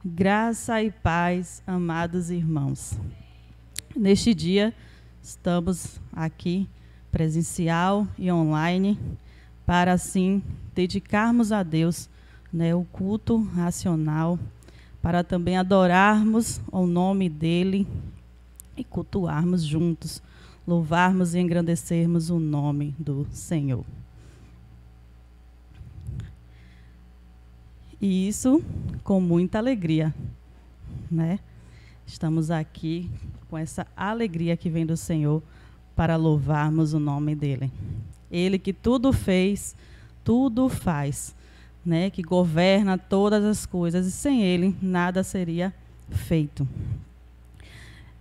Graça e paz, amados irmãos. Neste dia, estamos aqui, presencial e online, para assim dedicarmos a Deus, o culto racional, para também adorarmos o nome dEle e cultuarmos juntos, louvarmos e engrandecermos o nome do Senhor. E isso com muita alegria, né? Estamos aqui com essa alegria que vem do Senhor para louvarmos o nome dEle. Ele que tudo fez, tudo faz, né? Que governa todas as coisas e sem Ele nada seria feito.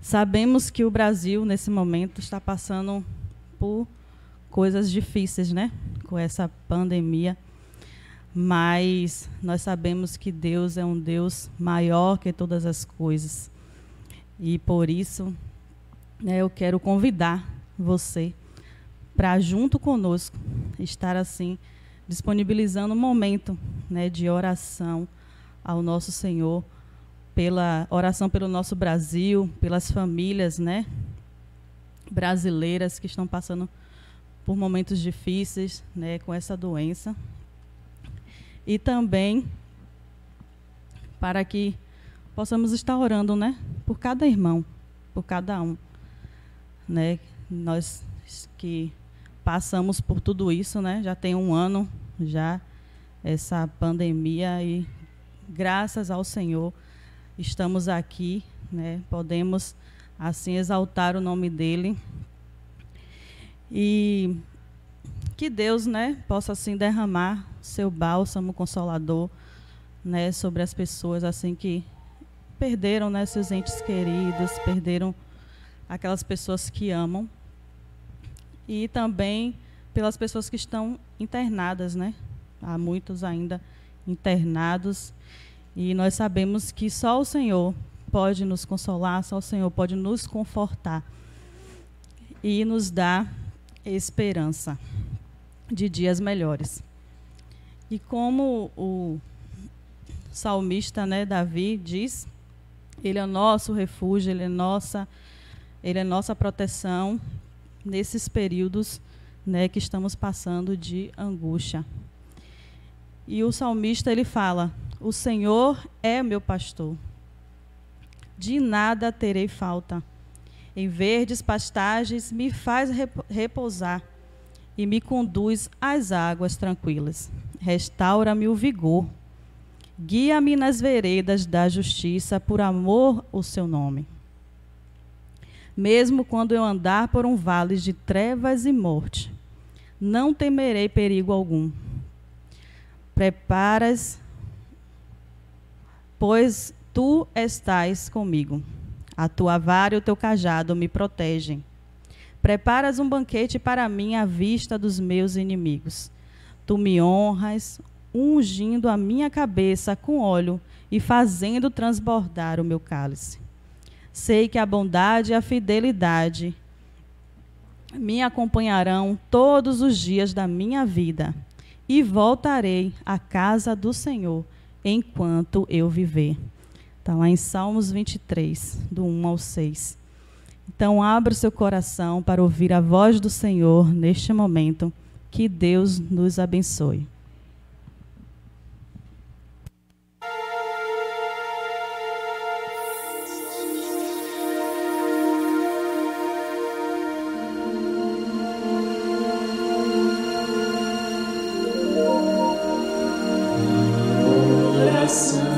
Sabemos que o Brasil, nesse momento, está passando por coisas difíceis, né? Com essa pandemia. Mas nós sabemos que Deus é um Deus maior que todas as coisas. E por isso, eu quero convidar você para, junto conosco, estar assim, disponibilizando um momento, de oração ao nosso Senhor, pela oração pelo nosso Brasil, pelas famílias, brasileiras que estão passando por momentos difíceis, com essa doença. E também para que possamos estar orando, por cada irmão, por cada um, Nós que passamos por tudo isso, já tem um ano já essa pandemia e graças ao Senhor estamos aqui, podemos assim exaltar o nome dEle e que Deus, possa assim derramar seu bálsamo consolador, sobre as pessoas assim que perderam, seus entes queridos, perderam aquelas pessoas que amam e também pelas pessoas que estão internadas, Há muitos ainda internados e nós sabemos que só o Senhor pode nos consolar, só o Senhor pode nos confortar e nos dar esperança de dias melhores. E como o salmista, Davi diz, ele é o nosso refúgio, ele é nossa proteção nesses períodos, que estamos passando de angústia. E o salmista ele fala: o Senhor é meu pastor, de nada terei falta. Em verdes pastagens me faz repousar e me conduz às águas tranquilas. Restaura-me o vigor. Guia-me nas veredas da justiça, por amor ao seu nome. Mesmo quando eu andar por um vale de trevas e morte, não temerei perigo algum. Preparas, pois tu estás comigo. A tua vara e o teu cajado me protegem. Preparas um banquete para mim à vista dos meus inimigos. Tu me honras, ungindo a minha cabeça com óleo e fazendo transbordar o meu cálice. Sei que a bondade e a fidelidade me acompanharão todos os dias da minha vida e voltarei à casa do Senhor enquanto eu viver. Está lá em Salmos 23, do 1 ao 6. Então, abra o seu coração para ouvir a voz do Senhor neste momento. Que Deus nos abençoe. Oração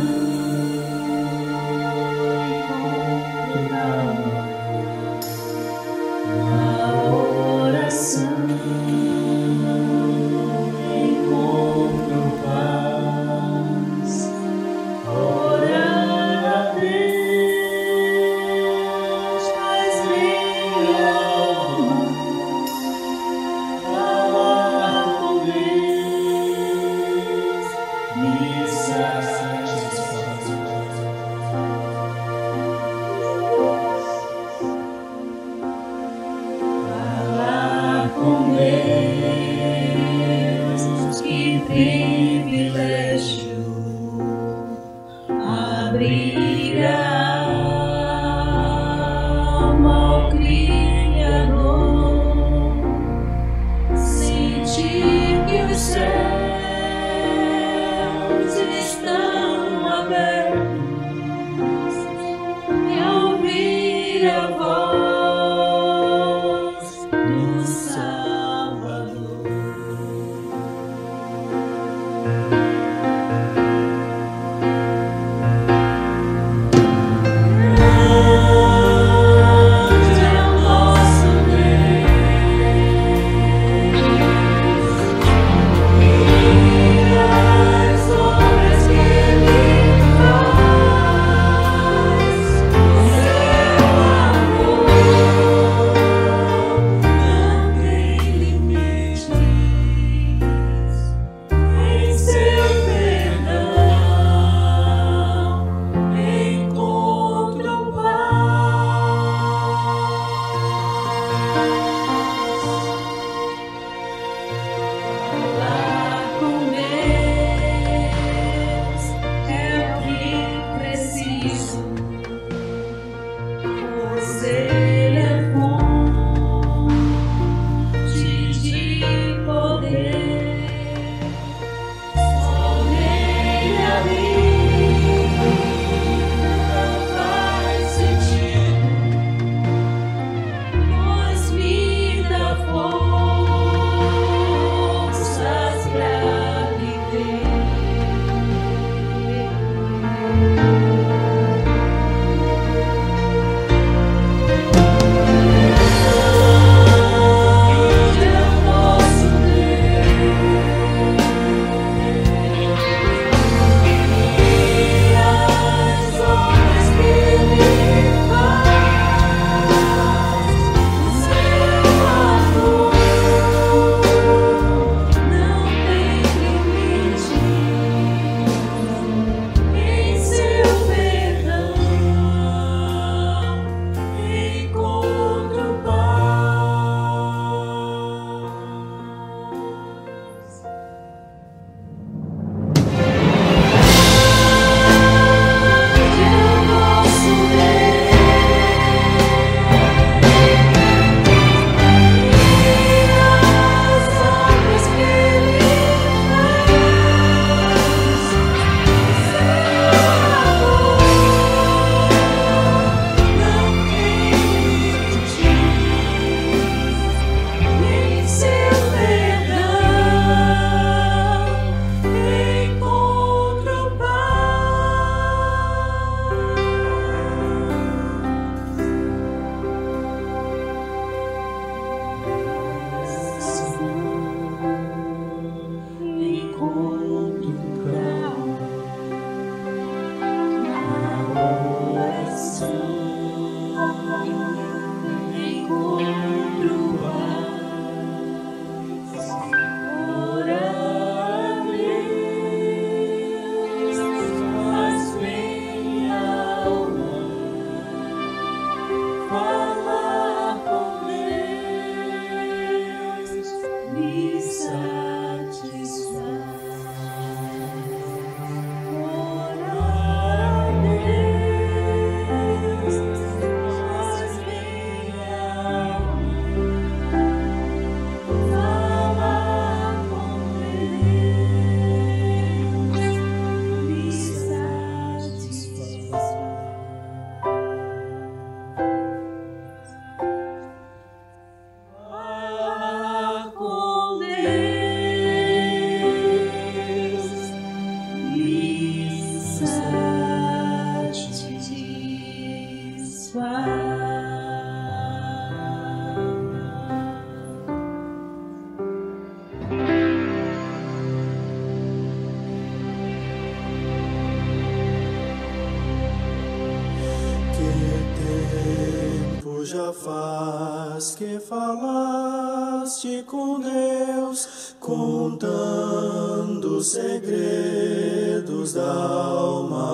já faz que falaste com Deus, contando os segredos da alma.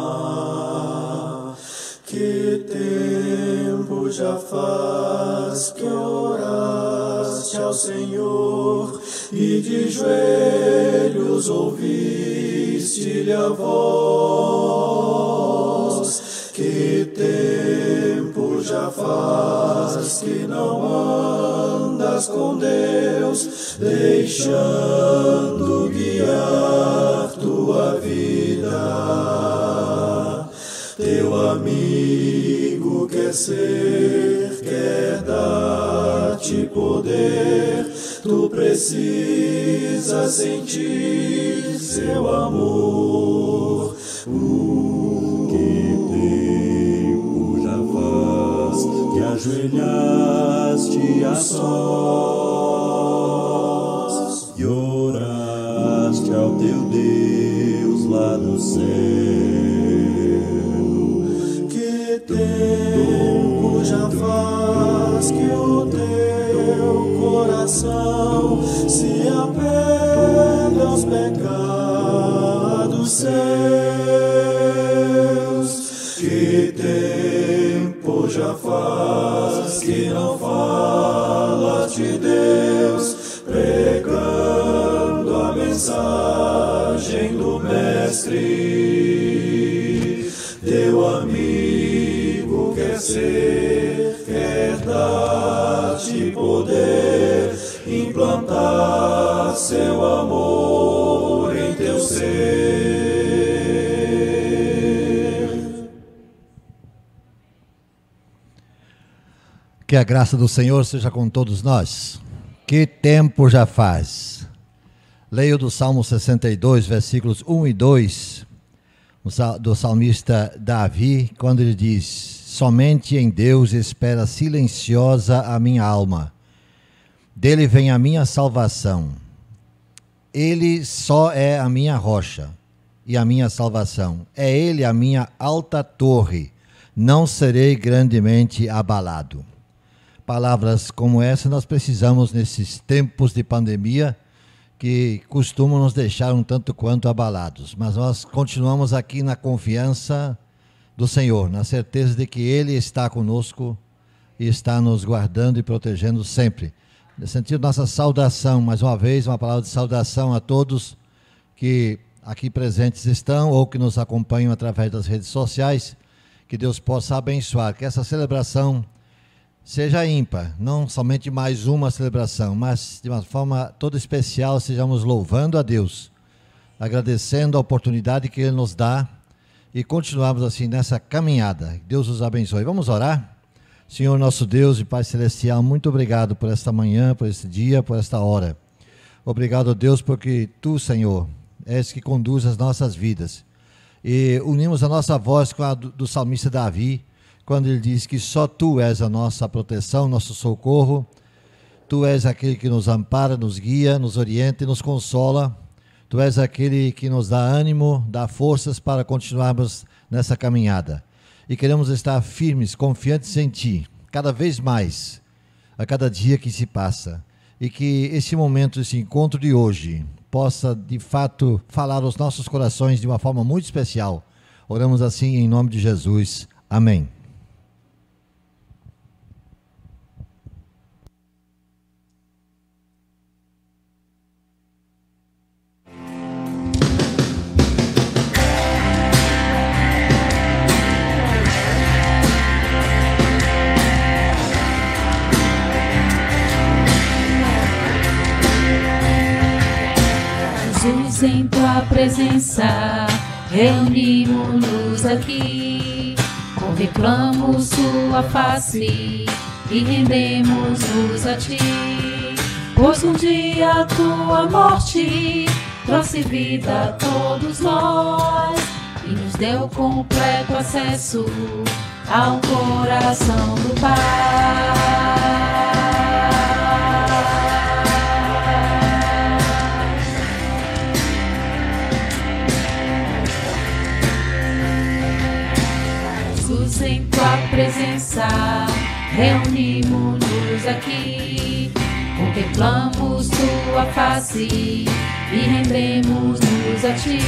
Que tempo já faz que oraste ao Senhor e de joelhos ouviste-lhe a voz. Que tempo já faz que não andas com Deus, deixando guiar tua vida. Teu amigo quer ser, quer dar-te poder, tu precisas sentir seu amor. Que tempo já faz que ajoelhaste a sós e oraste ao teu Deus lá no céu. Tempo já faz que o teu coração se apega aos pecados seus. Que tempo já faz que não falas de Deus, pregando a mensagem do Mestre. Teu amigo quer ser, quer dar-te poder, implantar seu amor em teu ser. Que a graça do Senhor seja com todos nós. Que tempo já faz. Leio do Salmo 62, versículos 1 e 2, do salmista Davi, quando ele diz: somente em Deus espera silenciosa a minha alma, dele vem a minha salvação. Ele só é a minha rocha e a minha salvação, é ele a minha alta torre, não serei grandemente abalado. Palavras como essa nós precisamos nesses tempos de pandemia, que costumam nos deixar um tanto quanto abalados, mas nós continuamos aqui na confiança do Senhor, na certeza de que Ele está conosco e está nos guardando e protegendo sempre. Nesse sentido, nossa saudação, mais uma vez, uma palavra de saudação a todos que aqui presentes estão ou que nos acompanham através das redes sociais, que Deus possa abençoar, que essa celebração seja ímpar, não somente mais uma celebração, mas de uma forma toda especial, sejamos louvando a Deus, agradecendo a oportunidade que Ele nos dá e continuarmos assim nessa caminhada. Deus os abençoe. Vamos orar? Senhor nosso Deus e Pai Celestial, muito obrigado por esta manhã, por este dia, por esta hora. Obrigado, Deus, porque Tu, Senhor, és que conduz as nossas vidas. E unimos a nossa voz com a do salmista Davi, quando ele diz que só Tu és a nossa proteção, nosso socorro. Tu és aquele que nos ampara, nos guia, nos orienta e nos consola. Tu és aquele que nos dá ânimo, dá forças para continuarmos nessa caminhada. E queremos estar firmes, confiantes em Ti, cada vez mais, a cada dia que se passa. E que esse momento, esse encontro de hoje, possa de fato falar aos nossos corações de uma forma muito especial. Oramos assim em nome de Jesus. Amém. Jesus, em Tua presença, reunimos-nos aqui, contemplamos Sua face e rendemos-nos a Ti, pois um dia a Tua morte trouxe vida a todos nós e nos deu completo acesso ao coração do Pai. Em Tua presença, reunimos-nos aqui, contemplamos Tua face e rendemos-nos a Ti,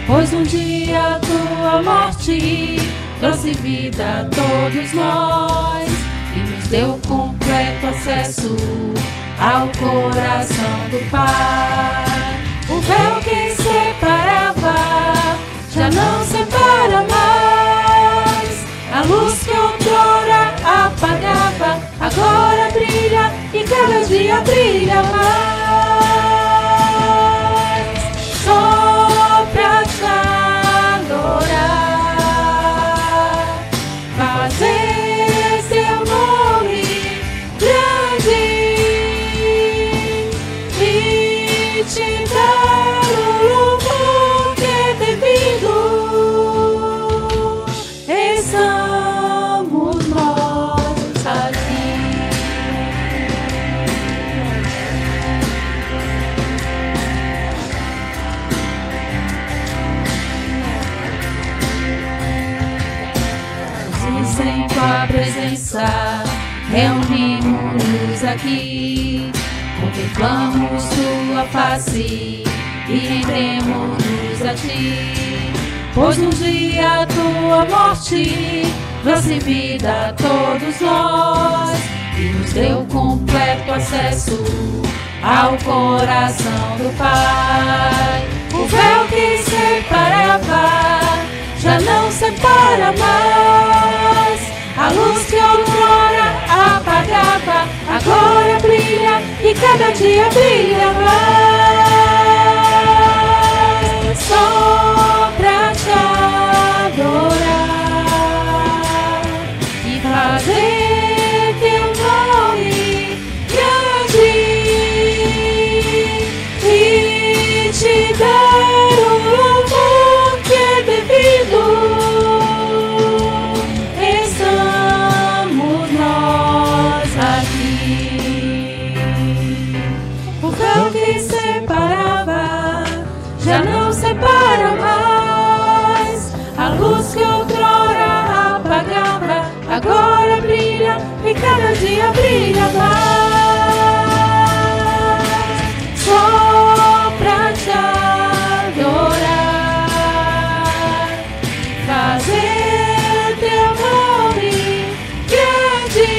pois um dia a Tua morte trouxe vida a todos nós e nos deu completo acesso ao coração do Pai. O véu que separava já não separa mais. A luz que outrora dia brilha mais, só pra te adorar, fazer seu nome grande e te dar o louvor que é devido. Estamos nós aqui. E sem tua presença, reunimos-nos aqui, contemplamos tua face e rendemos-nos a ti. Pois no dia tua morte trouxe vida a todos nós e nos deu completo acesso ao coração do Pai. O véu que separava já não separa mais. A luz que outrora apagava agora brilha e cada dia brilha mais. Só pra te adorar e fazer teu nome grande e te dar o louvor que é devido. Estamos nós aqui. O véu que separava já não separa mais. A luz que outrora apagava agora brilha e cada dia brilha mais. Só pra te adorar, fazer teu nome grande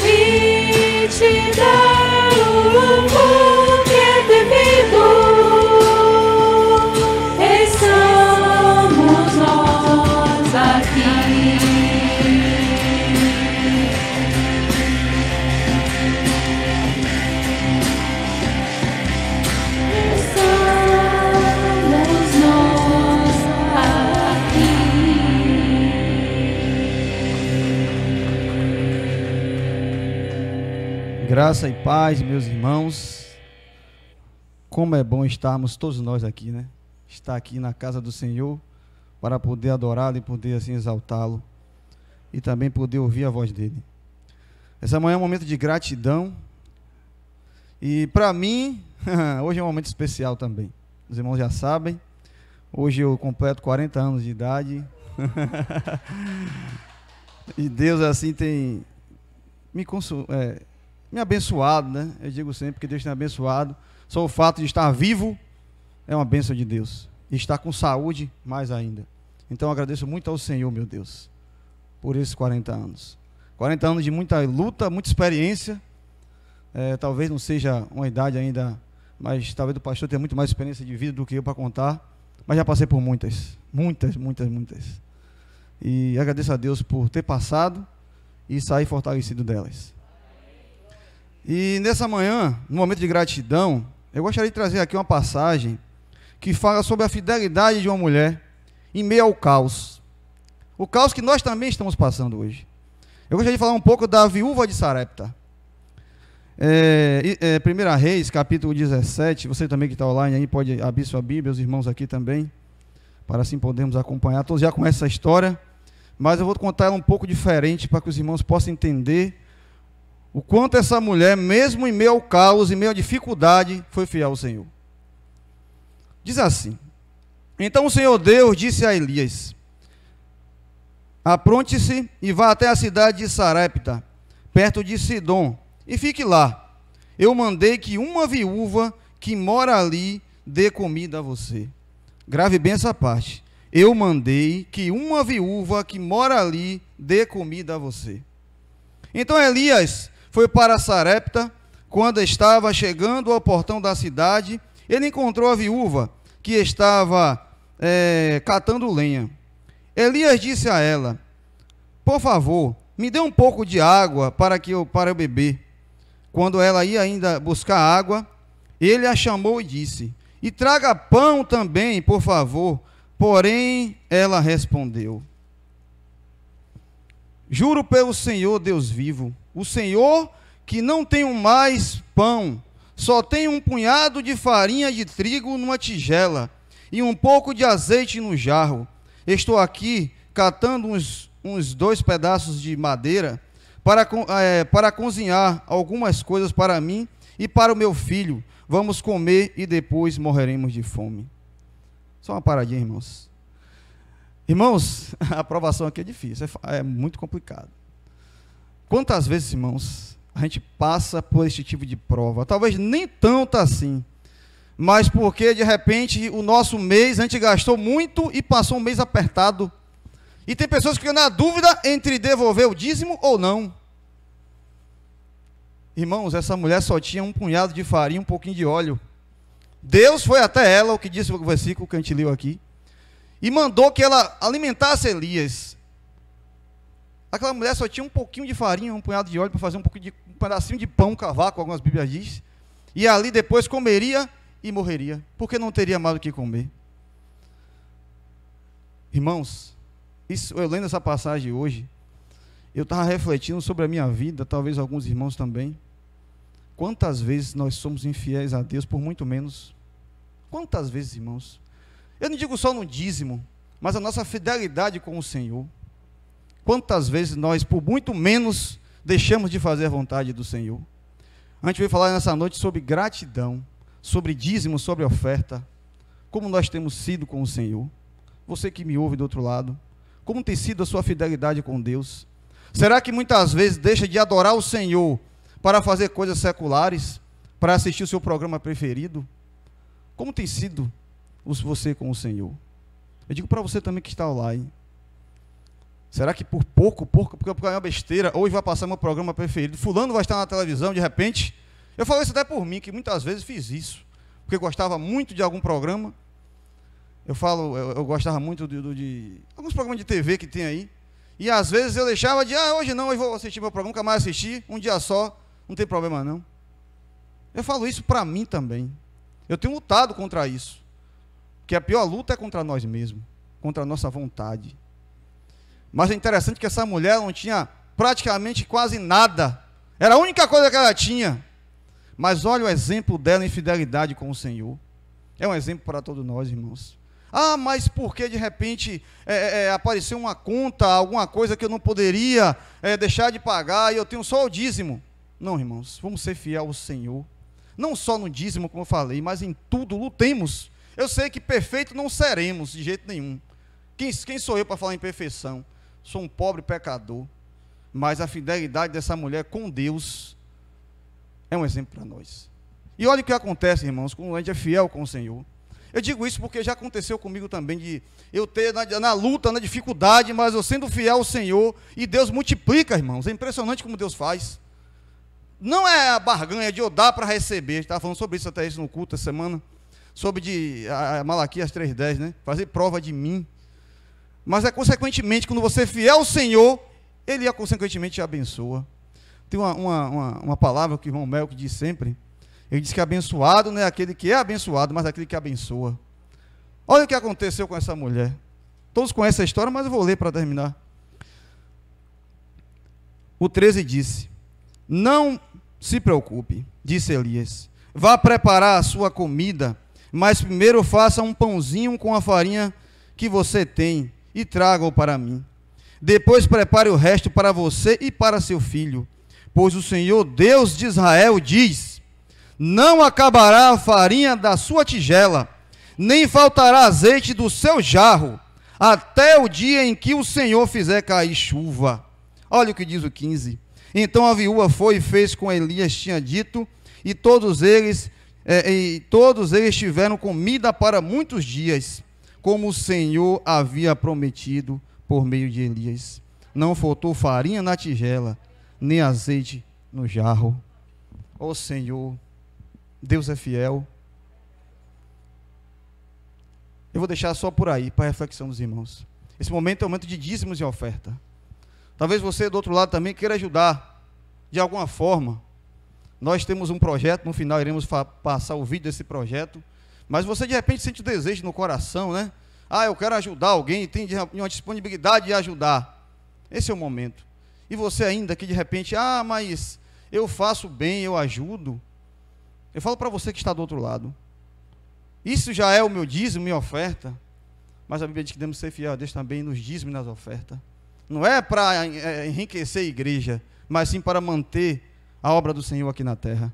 e te dar o louvor que é devido. Estamos nós aqui. Estamos nós aqui. Graça e paz, meus irmãos. Como é bom estarmos todos nós aqui, né? Estar aqui na casa do Senhor para poder adorá-lo e poder assim exaltá-lo e também poder ouvir a voz dele. Essa manhã é um momento de gratidão e para mim hoje é um momento especial também. Os irmãos já sabem, hoje eu completo 40 anos de idade e Deus assim tem me abençoado, né? Eu digo sempre que Deus tem abençoado. Só o fato de estar vivo é uma bênção de Deus. E estar com saúde, mais ainda. Então eu agradeço muito ao Senhor, meu Deus, por esses 40 anos. 40 anos de muita luta, muita experiência. Talvez não seja uma idade ainda, mas talvez o pastor tenha muito mais experiência de vida do que eu para contar. Mas já passei por muitas. E agradeço a Deus por ter passado e sair fortalecido delas. E nessa manhã, no momento de gratidão, eu gostaria de trazer aqui uma passagem que fala sobre a fidelidade de uma mulher em meio ao caos. O caos que nós também estamos passando hoje. Eu gostaria de falar um pouco da viúva de Sarepta. 1 Reis, capítulo 17, você também que está online aí pode abrir sua Bíblia, os irmãos aqui também, para assim podermos acompanhar. Todos já conhecem essa história, mas eu vou contar ela um pouco diferente para que os irmãos possam entender o quanto essa mulher, mesmo em meio ao caos, em meio à dificuldade, foi fiel ao Senhor. Diz assim: então o Senhor Deus disse a Elias: apronte-se e vá até a cidade de Sarepta, perto de Sidom, e fique lá. Eu mandei que uma viúva que mora ali dê comida a você. Grave bem essa parte. Eu mandei que uma viúva que mora ali dê comida a você. Então Elias foi para Sarepta. Quando estava chegando ao portão da cidade, ele encontrou a viúva que estava catando lenha. Elias disse a ela: por favor, me dê um pouco de água para eu beber. quando ela ia ainda buscar água, ele a chamou e disse: e traga pão também, por favor. Porém, ela respondeu: juro pelo Senhor Deus vivo, o Senhor, que não tenho mais pão, só tenho um punhado de farinha de trigo numa tigela e um pouco de azeite no jarro. Estou aqui catando uns 2 pedaços de madeira para cozinhar algumas coisas para mim e para o meu filho. Vamos comer e depois morreremos de fome. Só uma paradinha, irmãos. Irmãos, a aprovação aqui é difícil, é muito complicado. Quantas vezes, irmãos, a gente passa por esse tipo de prova? Talvez nem tanto assim, mas porque de repente o nosso mês a gente gastou muito e passou um mês apertado. E tem pessoas que ficam na dúvida entre devolver o dízimo ou não. Irmãos, essa mulher só tinha um punhado de farinha, um pouquinho de óleo. Deus foi até ela, o que disse o versículo que a gente leu aqui, e mandou que ela alimentasse Elias. Aquela mulher só tinha um pouquinho de farinha, um punhado de óleo para fazer um pedacinho de pão, cavaco, algumas bíblias dizem. E ali depois comeria e morreria, porque não teria mais o que comer. Irmãos, eu lendo essa passagem hoje, eu estava refletindo sobre a minha vida, talvez alguns irmãos também. Quantas vezes nós somos infiéis a Deus por muito menos? Quantas vezes, irmãos? Eu não digo só no dízimo, mas a nossa fidelidade com o Senhor. Quantas vezes nós, por muito menos, deixamos de fazer a vontade do Senhor? A gente veio falar nessa noite sobre gratidão, sobre dízimo, sobre oferta. Como nós temos sido com o Senhor? Você que me ouve do outro lado, como tem sido a sua fidelidade com Deus? Será que muitas vezes deixa de adorar o Senhor para fazer coisas seculares, para assistir o seu programa preferido? Como tem sido você com o Senhor? Eu digo para você também que está online. Será que por pouco, porque é uma besteira, hoje vai passar meu programa preferido, fulano vai estar na televisão de repente? Eu falo isso até por mim, que muitas vezes fiz isso, porque gostava muito de algum programa. Eu gostava muito de alguns programas de TV que tem aí, e às vezes eu deixava de, hoje não, hoje vou assistir meu programa, nunca mais assistir, um dia só, não tem problema não. Eu falo isso para mim também. Eu tenho lutado contra isso, porque a pior luta é contra nós mesmos, contra a nossa vontade. Mas é interessante que essa mulher não tinha praticamente quase nada, era a única coisa que ela tinha. Mas olha o exemplo dela em fidelidade com o Senhor. É um exemplo para todos nós, irmãos. Mas por que de repente apareceu uma conta, alguma coisa que eu não poderia deixar de pagar e eu tenho só o dízimo? Não, irmãos, vamos ser fiel ao Senhor. Não só no dízimo, como eu falei, mas em tudo lutemos. Eu sei que perfeito não seremos de jeito nenhum. Quem sou eu para falar em perfeição? Sou um pobre pecador. Mas a fidelidade dessa mulher com Deus é um exemplo para nós. E olha o que acontece, irmãos, quando a gente é fiel com o Senhor. Eu digo isso porque já aconteceu comigo também, de eu ter na luta, na dificuldade, mas eu sendo fiel ao Senhor, e Deus multiplica, irmãos. É impressionante como Deus faz. Não é a barganha de eu dar para receber. A gente estava falando sobre isso até isso no culto essa semana, sobre a Malaquias 3:10, né? Fazer prova de mim. Mas é consequentemente, quando você é fiel ao Senhor, Ele consequentemente te abençoa. Tem uma palavra que o irmão Mel que diz sempre. Ele diz que abençoado não é aquele que é abençoado, mas aquele que abençoa. Olha o que aconteceu com essa mulher. Todos conhecem a história, mas eu vou ler para terminar. O 13 disse: não se preocupe, disse Elias. Vá preparar a sua comida, mas primeiro faça um pãozinho com a farinha que você tem e traga-o para mim. Depois prepare o resto para você e para seu filho. Pois o Senhor Deus de Israel diz: não acabará a farinha da sua tigela, nem faltará azeite do seu jarro, até o dia em que o Senhor fizer cair chuva. Olha o que diz o 15. Então a viúva foi e fez como Elias tinha dito, e todos eles tiveram comida para muitos dias, como o Senhor havia prometido por meio de Elias. Não faltou farinha na tigela, nem azeite no jarro. Ó Senhor, Deus é fiel. Eu vou deixar só por aí, para a reflexão dos irmãos. Esse momento é um momento de dízimos e oferta. Talvez você do outro lado também queira ajudar, de alguma forma, Nós temos um projeto, no final iremos passar o vídeo desse projeto. Mas você de repente sente o desejo no coração, né? Ah, eu quero ajudar alguém, tem uma disponibilidade de ajudar. Esse é o momento. E você ainda que de repente, ah, mas eu faço bem, eu ajudo. Eu falo para você que está do outro lado. Isso já é o meu dízimo, minha oferta. Mas a Bíblia diz que devemos ser fiéis a Deus também nos dízimos e nas ofertas. Não é para enriquecer a igreja, mas sim para manter a obra do Senhor aqui na terra.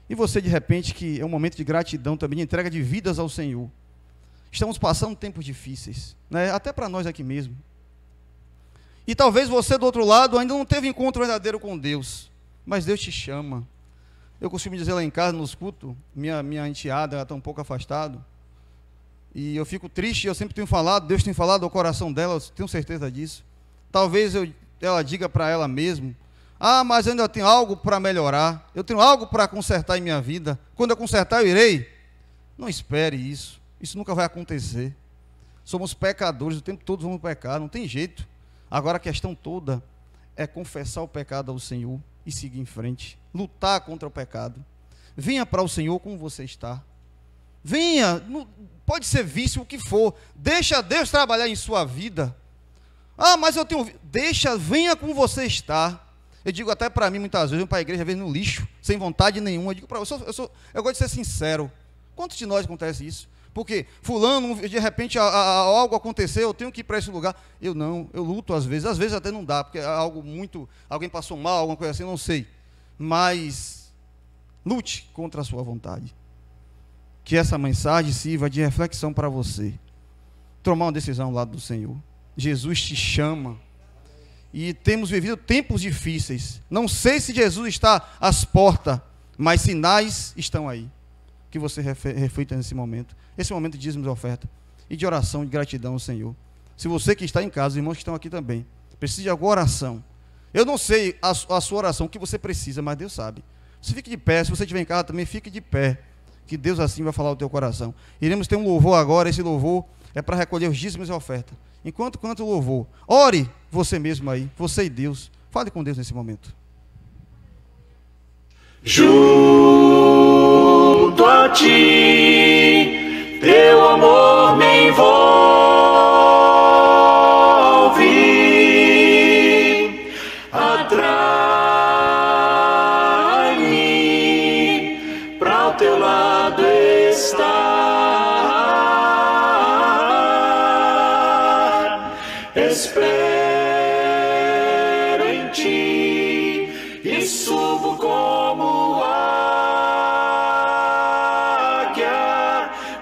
E você de repente que é um momento de gratidão também, de entrega de vidas ao Senhor. Estamos passando tempos difíceis, né? Até para nós aqui mesmo. E talvez você do outro lado ainda não teve encontro verdadeiro com Deus, mas Deus te chama. Eu costumo dizer lá em casa, nos cultos, minha enteada, ela está um pouco afastada, e eu fico triste, eu sempre tenho falado, Deus tem falado ao coração dela, eu tenho certeza disso. Talvez ela diga para ela mesmo, ah, mas eu ainda tenho algo para melhorar, eu tenho algo para consertar em minha vida, quando eu consertar eu irei. Não espere isso, isso nunca vai acontecer. Somos pecadores, o tempo todo vamos pecar, não tem jeito. Agora a questão toda é confessar o pecado ao Senhor e seguir em frente, lutar contra o pecado. Venha para o Senhor como você está. Venha, pode ser vício, o que for. Deixa Deus trabalhar em sua vida. Ah, mas eu tenho... venha como você está. Eu digo até para mim, muitas vezes, eu vou para a igreja, às vezes no lixo, sem vontade nenhuma. Eu digo para eu gosto de ser sincero. Quantos de nós acontece isso? Porque fulano, de repente, algo aconteceu, eu tenho que ir para esse lugar. Eu luto às vezes até não dá, porque é algo muito, alguém passou mal, alguma coisa assim, eu não sei. Mas lute contra a sua vontade. Que essa mensagem sirva de reflexão para você. Tomar uma decisão ao lado do Senhor. Jesus te chama. E temos vivido tempos difíceis. Não sei se Jesus está às portas, mas sinais estão aí. Que você reflita nesse momento. Esse momento de dízimos e oferta. E de oração, de gratidão ao Senhor. Se você que está em casa, os irmãos que estão aqui também, precisa de alguma oração. Eu não sei a sua oração, o que você precisa, mas Deus sabe. Você fique de pé, se você estiver em casa também, fique de pé. Que Deus assim vai falar ao teu coração. Iremos ter um louvor agora, esse louvor é para recolher os dízimos e oferta. Enquanto canta o louvor, ore você mesmo aí, você e Deus. Fale com Deus nesse momento. Junto a ti, teu amor me envolve, atrai-me para o teu lado estar. Espero em ti e subo como águia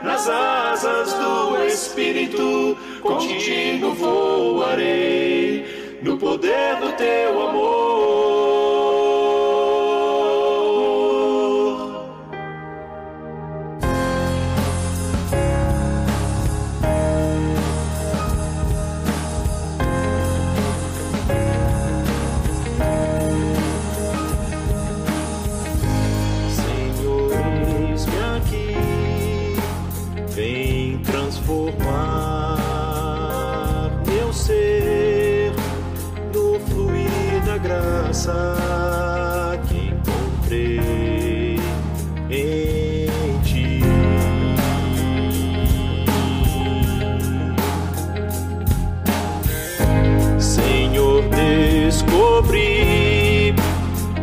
nas asas do Espírito, contigo voarei no poder do teu amor. Senhor, eis-me aqui, vem transformar meu ser no fluir da graça que encontrei em ti. Senhor, descobri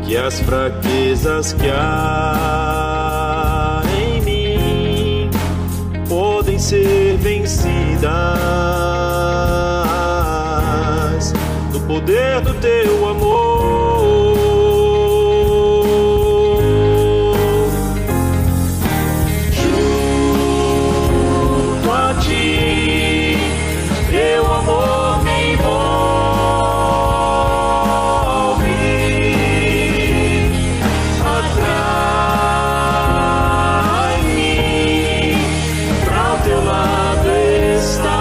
que as fraquezas que há em mim podem ser vencidas no poder do teu amor. Junto a ti, teu amor me envolve, atrai-me para o teu lado estar.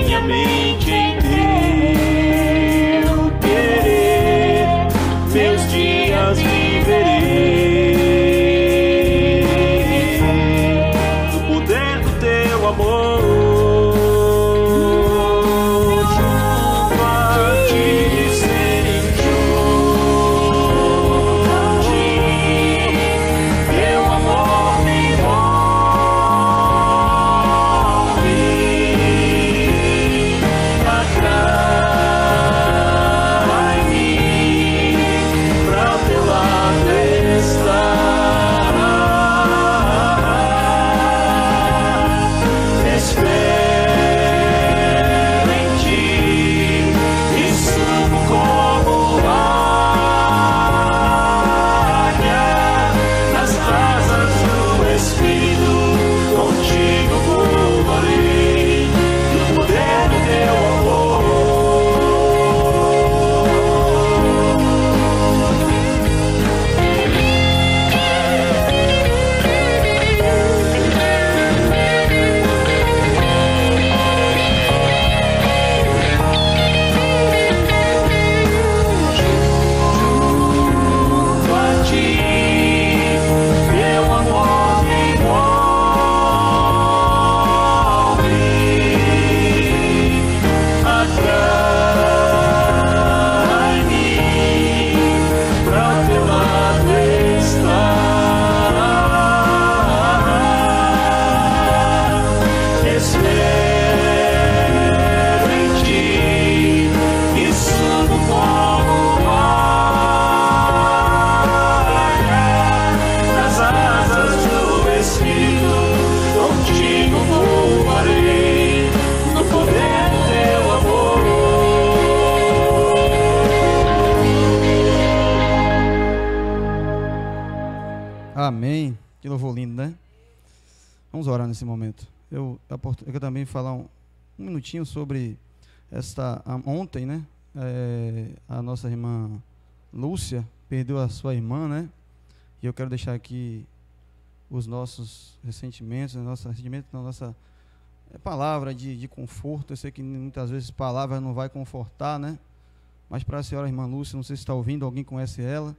minha mente em teu querer, meus dias viverei no poder do teu amor. Junto a ti, serei junto a ti, teu amor me envolve, atrai-me pra teu lado estar. Espero em ti e subo como águia nas asas do Espírito, contigo voarei no poder do teu amor. Junto a ti, teu amor me envolve, atrai-me pra teu lado estar. Espero em ti e subo como águia nas asas do Espírito, contigo voarei no poder do teu amor. Amém. Que louvor lindo, né? Vamos orar nesse momento. Eu quero também falar um minutinho sobre ontem, né? A nossa irmã Lúcia perdeu a sua irmã, né? E eu quero deixar aqui os nossos ressentimentos, nossa palavra de conforto. Eu sei que muitas vezes palavra não vai confortar, né? Mas para a senhora irmã Lúcia, não sei se está ouvindo, alguém conhece ela.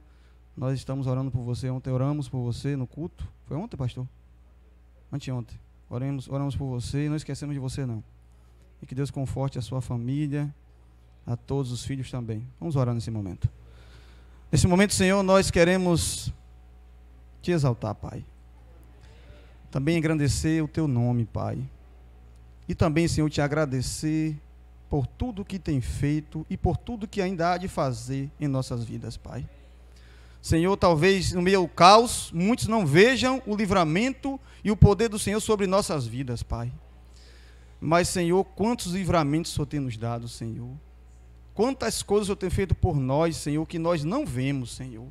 Nós estamos orando por você. Ontem oramos por você no culto. Foi ontem, pastor? Anteontem. Oramos por você e não esquecemos de você, não. E que Deus conforte a sua família, a todos os filhos também. Vamos orar nesse momento. Nesse momento, Senhor, nós queremos te exaltar, Pai. Também engrandecer o teu nome, Pai. E também, Senhor, te agradecer por tudo que tem feito e por tudo que ainda há de fazer em nossas vidas, Pai. Senhor, talvez no meio do caos, muitos não vejam o livramento e o poder do Senhor sobre nossas vidas, Pai. Mas, Senhor, quantos livramentos o Senhor tem nos dado, Senhor. Quantas coisas o Senhor tem feito por nós, Senhor, que nós não vemos, Senhor.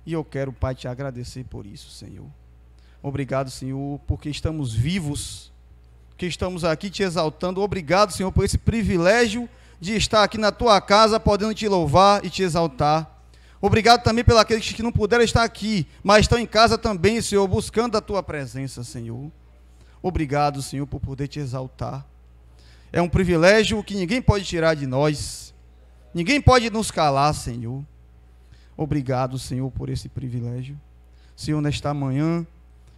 E eu quero, Pai, te agradecer por isso, Senhor. Obrigado, Senhor, porque estamos vivos, que estamos aqui te exaltando. Obrigado, Senhor, por esse privilégio de estar aqui na tua casa, podendo te louvar e te exaltar. Obrigado também pelos aqueles que não puderam estar aqui, mas estão em casa também, Senhor, buscando a tua presença, Senhor. Obrigado, Senhor, por poder te exaltar. É um privilégio que ninguém pode tirar de nós. Ninguém pode nos calar, Senhor. Obrigado, Senhor, por esse privilégio. Senhor, nesta manhã,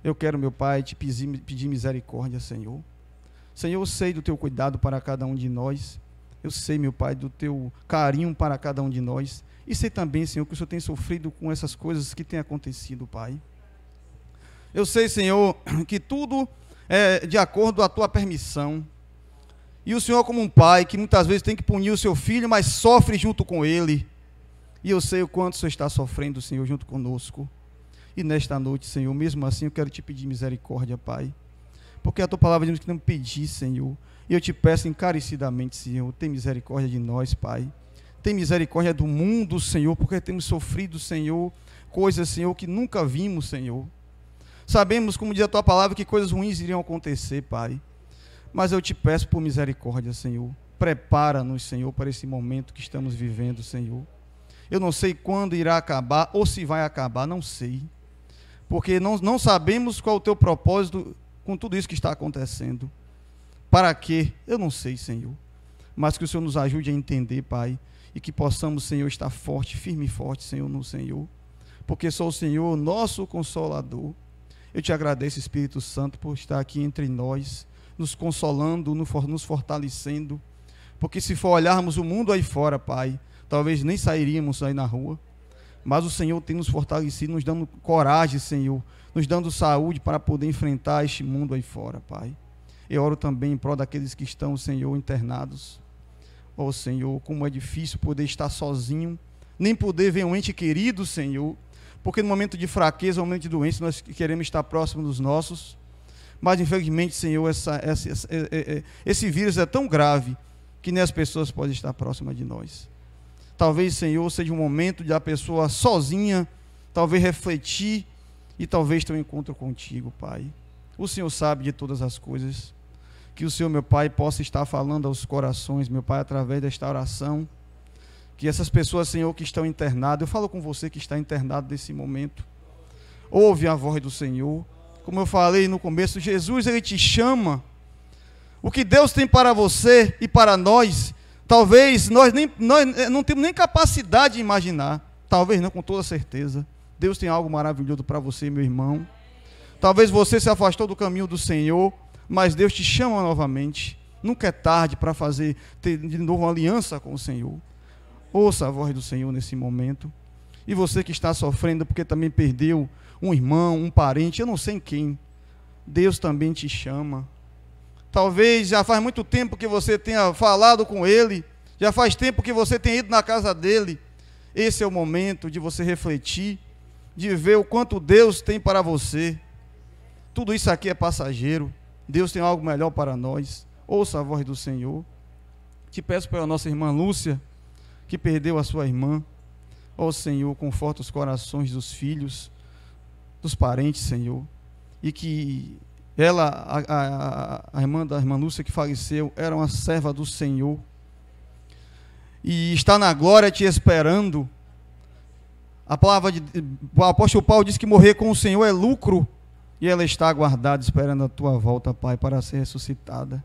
eu quero, meu Pai, te pedir misericórdia, Senhor. Senhor, eu sei do teu cuidado para cada um de nós. Eu sei, meu Pai, do teu carinho para cada um de nós. E sei também, Senhor, que o Senhor tem sofrido com essas coisas que têm acontecido, Pai. Eu sei, Senhor, que tudo é de acordo com a tua permissão. E o Senhor, como um pai que muitas vezes tem que punir o seu filho, mas sofre junto com ele. E eu sei o quanto o Senhor está sofrendo, Senhor, junto conosco. E nesta noite, Senhor, mesmo assim eu quero te pedir misericórdia, Pai. Porque a tua palavra diz que não pedir, Senhor. E eu te peço encarecidamente, Senhor, tem misericórdia de nós, Pai. Tem misericórdia do mundo, Senhor, porque temos sofrido, Senhor, coisas, Senhor, que nunca vimos, Senhor. Sabemos, como diz a tua palavra, que coisas ruins iriam acontecer, Pai. Mas eu te peço por misericórdia, Senhor. Prepara-nos, Senhor, para esse momento que estamos vivendo, Senhor. Eu não sei quando irá acabar, ou se vai acabar, não sei. Porque não sabemos qual é o teu propósito com tudo isso que está acontecendo. Para quê? Eu não sei, Senhor. Mas que o Senhor nos ajude a entender, Pai, e que possamos, Senhor, estar forte, firme e forte, Senhor, no Senhor. Porque só o Senhor, nosso Consolador. Eu te agradeço, Espírito Santo, por estar aqui entre nós, nos consolando, nos fortalecendo. Porque se for olharmos o mundo aí fora, Pai, talvez nem sairíamos aí na rua. Mas o Senhor tem nos fortalecido, nos dando coragem, Senhor, nos dando saúde para poder enfrentar este mundo aí fora, Pai. Eu oro também em prol daqueles que estão, Senhor, internados. Oh, Senhor, como é difícil poder estar sozinho, nem poder ver um ente querido, Senhor, porque no momento de fraqueza, no momento de doença, nós queremos estar próximo dos nossos, mas infelizmente, Senhor, esse vírus é tão grave que nem as pessoas podem estar próximas de nós. Talvez, Senhor, seja um momento de a pessoa sozinha, talvez refletir e talvez ter um encontro contigo, Pai. O Senhor sabe de todas as coisas. Que o Senhor, meu Pai, possa estar falando aos corações, meu Pai, através desta oração. Que essas pessoas, Senhor, que estão internadas, eu falo com você que está internado nesse momento, ouve a voz do Senhor. Como eu falei no começo, Jesus, Ele te chama. O que Deus tem para você e para nós, talvez nós não temos nem capacidade de imaginar. Talvez não, com toda certeza. Deus tem algo maravilhoso para você, meu irmão. Talvez você se afastou do caminho do Senhor, mas Deus te chama novamente. Nunca é tarde para ter de novo uma aliança com o Senhor. Ouça a voz do Senhor nesse momento. E você que está sofrendo porque também perdeu um irmão, um parente, eu não sei em quem, Deus também te chama. Talvez já faz muito tempo que você tenha falado com ele, já faz tempo que você tenha ido na casa dele. Esse é o momento de você refletir, de ver o quanto Deus tem para você. Tudo isso aqui é passageiro. Deus tem algo melhor para nós. Ouça a voz do Senhor. Te peço pela nossa irmã Lúcia, que perdeu a sua irmã. Ó Senhor, conforta os corações dos filhos, dos parentes, Senhor. E que ela, a irmã da irmã Lúcia que faleceu, era uma serva do Senhor. E está na glória te esperando. O apóstolo Paulo diz que morrer com o Senhor é lucro. E ela está aguardada, esperando a tua volta, Pai, para ser ressuscitada.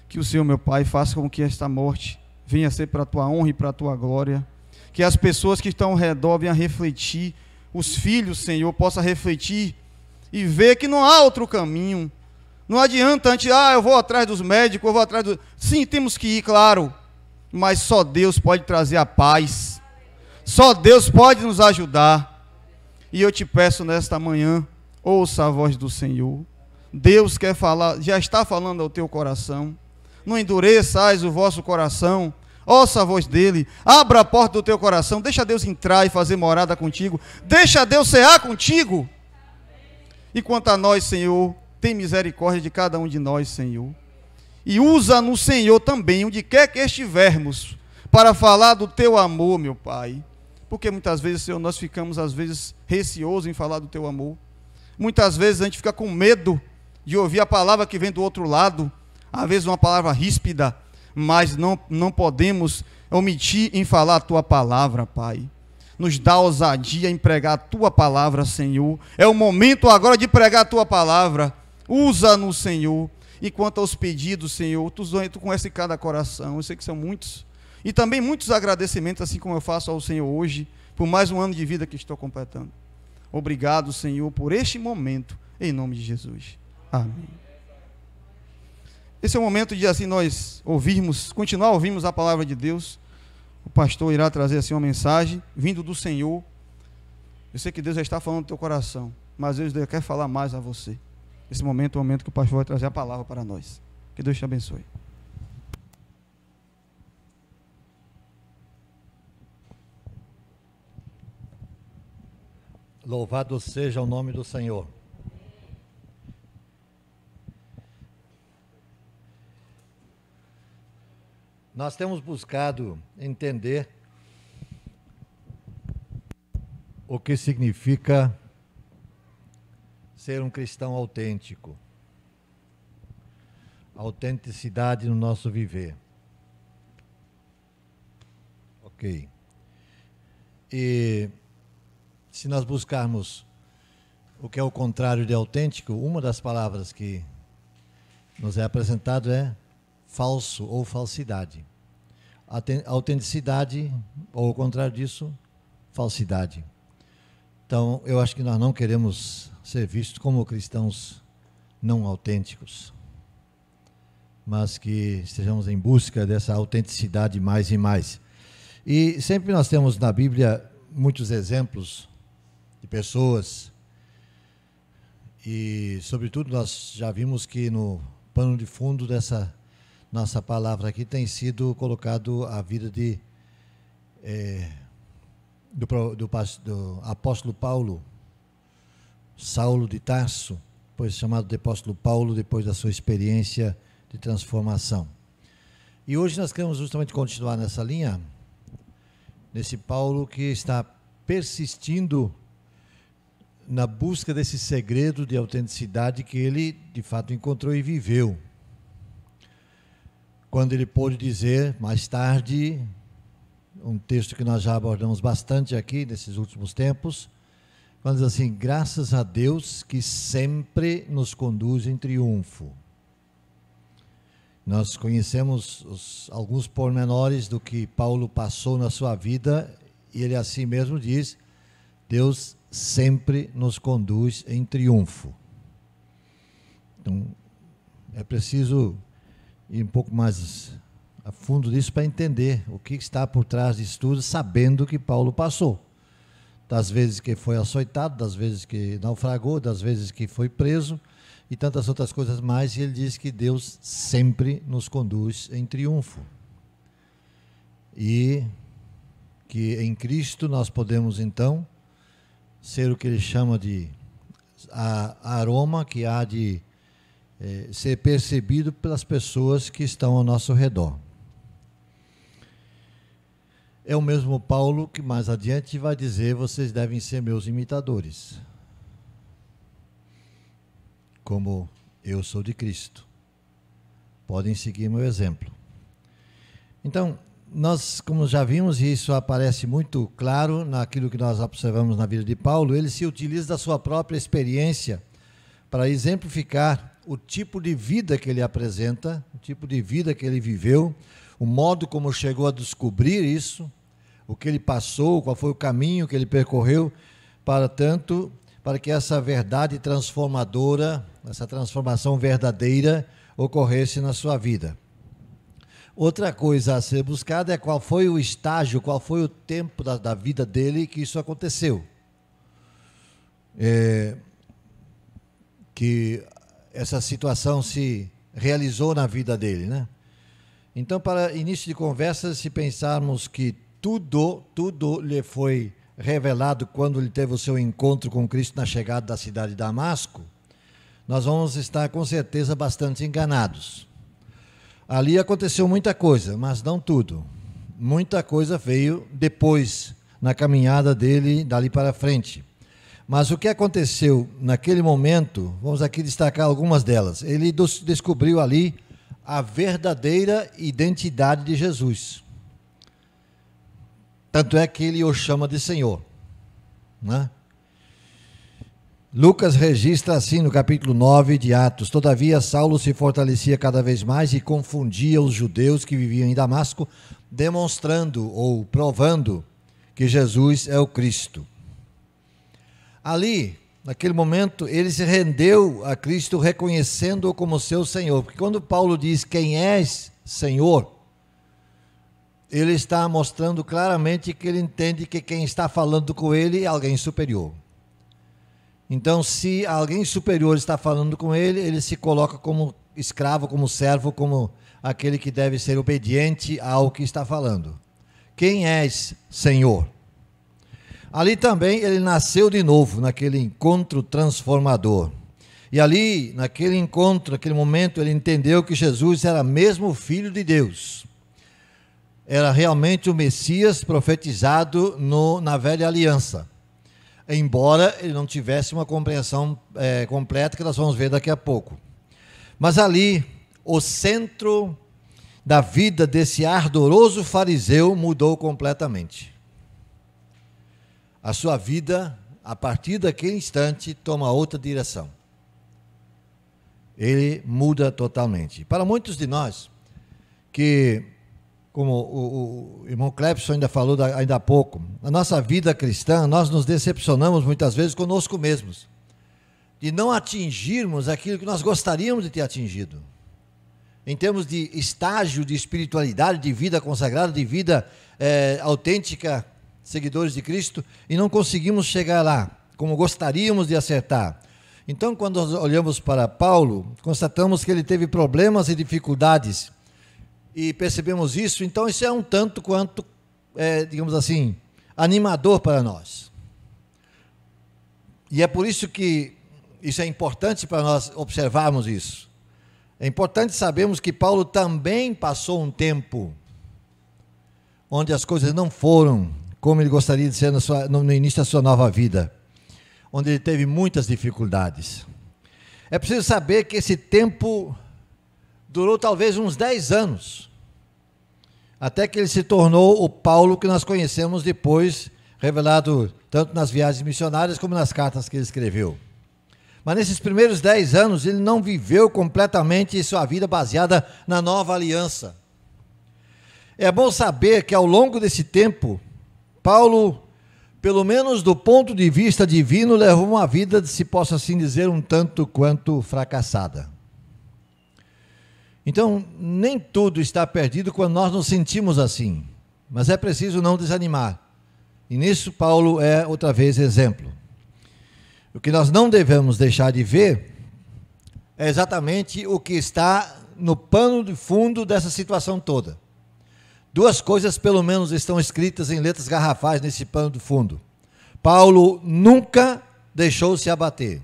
Que o Senhor, meu Pai, faça com que esta morte venha a ser para a tua honra e para a tua glória. Que as pessoas que estão ao redor venham a refletir. Os filhos, Senhor, possam refletir e ver que não há outro caminho. Não adianta antes, eu vou atrás dos médicos, eu vou atrás do... Sim, temos que ir, claro. Mas só Deus pode trazer a paz. Só Deus pode nos ajudar. E eu te peço nesta manhã, ouça a voz do Senhor. Deus quer falar, já está falando ao teu coração. Não endureçais o vosso coração. Ouça a voz dele. Abra a porta do teu coração. Deixa Deus entrar e fazer morada contigo. Deixa Deus cear contigo. E quanto a nós, Senhor, tem misericórdia de cada um de nós, Senhor. E usa no Senhor também, onde quer que estivermos, para falar do teu amor, meu Pai. Porque muitas vezes, Senhor, nós ficamos, às vezes, receosos em falar do teu amor. Muitas vezes a gente fica com medo de ouvir a palavra que vem do outro lado. Às vezes uma palavra ríspida, mas não podemos omitir em falar a tua palavra, Pai. Nos dá ousadia em pregar a tua palavra, Senhor. É o momento agora de pregar a tua palavra. Usa-nos, Senhor. E quanto aos pedidos, Senhor, tu conhece cada coração. Eu sei que são muitos. E também muitos agradecimentos, assim como eu faço ao Senhor hoje, por mais um ano de vida que estou completando. Obrigado, Senhor, por este momento, em nome de Jesus. Amém. Esse é o momento de assim nós continuar a ouvirmos a palavra de Deus. O pastor irá trazer assim uma mensagem, vindo do Senhor. Eu sei que Deus já está falando no teu coração, mas Deus quer falar mais a você. Esse momento é o momento que o pastor vai trazer a palavra para nós. Que Deus te abençoe. Louvado seja o nome do Senhor. Nós temos buscado entender o que significa ser um cristão autêntico. Autenticidade no nosso viver. Ok. E se nós buscarmos o que é o contrário de autêntico, uma das palavras que nos é apresentado é falso ou falsidade. Autenticidade, ou ao contrário disso, falsidade. Então, eu acho que nós não queremos ser vistos como cristãos não autênticos, mas que estejamos em busca dessa autenticidade mais e mais. E sempre nós temos na Bíblia muitos exemplos de pessoas, e sobretudo nós já vimos que no pano de fundo dessa nossa palavra aqui tem sido colocado a vida do apóstolo Paulo, Saulo de Tarso, depois chamado de apóstolo Paulo, depois da sua experiência de transformação. E hoje nós queremos justamente continuar nessa linha, nesse Paulo que está persistindo na busca desse segredo de autenticidade que ele de fato encontrou e viveu. Quando ele pôde dizer mais tarde, um texto que nós já abordamos bastante aqui nesses últimos tempos, quando diz assim: graças a Deus que sempre nos conduz em triunfo. Nós conhecemos alguns pormenores do que Paulo passou na sua vida, e ele assim mesmo diz: Deus sempre nos conduz em triunfo. Então, é preciso ir um pouco mais a fundo disso para entender o que está por trás disso tudo, sabendo que Paulo passou. Das vezes que foi açoitado, das vezes que naufragou, das vezes que foi preso e tantas outras coisas mais, e ele diz que Deus sempre nos conduz em triunfo. E que em Cristo nós podemos então ser o que ele chama de aroma que há de ser percebido pelas pessoas que estão ao nosso redor. É o mesmo Paulo que mais adiante vai dizer: vocês devem ser meus imitadores, como eu sou de Cristo. Podem seguir meu exemplo. Então, nós, como já vimos, e isso aparece muito claro naquilo que nós observamos na vida de Paulo, ele se utiliza da sua própria experiência para exemplificar o tipo de vida que ele apresenta, o tipo de vida que ele viveu, o modo como chegou a descobrir isso, o que ele passou, qual foi o caminho que ele percorreu, para que essa verdade transformadora, essa transformação verdadeira ocorresse na sua vida. Outra coisa a ser buscada é qual foi o estágio, qual foi o tempo da vida dele que isso aconteceu. Que essa situação se realizou na vida dele, né? Então, para início de conversa, se pensarmos que tudo lhe foi revelado quando ele teve o seu encontro com Cristo na chegada da cidade de Damasco, nós vamos estar com certeza bastante enganados. Ali aconteceu muita coisa, mas não tudo. Muita coisa veio depois, na caminhada dele, dali para frente. Mas o que aconteceu naquele momento, vamos aqui destacar algumas delas. Ele descobriu ali a verdadeira identidade de Jesus. Tanto é que ele o chama de Senhor, né? Lucas registra assim no capítulo 9 de Atos: todavia Saulo se fortalecia cada vez mais e confundia os judeus que viviam em Damasco, demonstrando ou provando que Jesus é o Cristo. Ali, naquele momento, ele se rendeu a Cristo, reconhecendo-o como seu Senhor, porque quando Paulo diz: quem és, Senhor, ele está mostrando claramente que ele entende que quem está falando com ele é alguém superior. Então, se alguém superior está falando com ele, ele se coloca como escravo, como servo, como aquele que deve ser obediente ao que está falando. Quem és, Senhor? Ali também ele nasceu de novo, naquele encontro transformador. E ali, naquele encontro, naquele momento, ele entendeu que Jesus era mesmo o Filho de Deus. Era realmente o Messias profetizado na velha aliança. Embora ele não tivesse uma compreensão completa, que nós vamos ver daqui a pouco. Mas ali, o centro da vida desse ardoroso fariseu mudou completamente. A sua vida, a partir daquele instante, toma outra direção. ele muda totalmente. Para muitos de nós, que, como o irmão Clepson ainda falou ainda há pouco, na nossa vida cristã, nós nos decepcionamos muitas vezes conosco mesmos, de não atingirmos aquilo que nós gostaríamos de ter atingido, em termos de estágio de espiritualidade, de vida consagrada, de vida autêntica, seguidores de Cristo, e não conseguimos chegar lá, como gostaríamos de acertar. Então, quando nós olhamos para Paulo, constatamos que ele teve problemas e dificuldades, e percebemos isso. Então isso é um tanto quanto, digamos assim, animador para nós. E é por isso que isso é importante para nós observarmos isso. É importante sabermos que Paulo também passou um tempo onde as coisas não foram como ele gostaria de ser no início da sua nova vida, onde ele teve muitas dificuldades. É preciso saber que esse tempo durou talvez uns 10 anos, até que ele se tornou o Paulo que nós conhecemos depois, revelado tanto nas viagens missionárias como nas cartas que ele escreveu. Mas nesses primeiros 10 anos, ele não viveu completamente sua vida baseada na nova aliança. É bom saber que ao longo desse tempo, Paulo, pelo menos do ponto de vista divino, levou uma vida, se possa assim dizer, um tanto quanto fracassada. Então, nem tudo está perdido quando nós nos sentimos assim, mas é preciso não desanimar. E nisso Paulo é outra vez exemplo. O que nós não devemos deixar de ver é exatamente o que está no pano de fundo dessa situação toda. Duas coisas pelo menos estão escritas em letras garrafais nesse pano de fundo. Paulo nunca deixou se abater.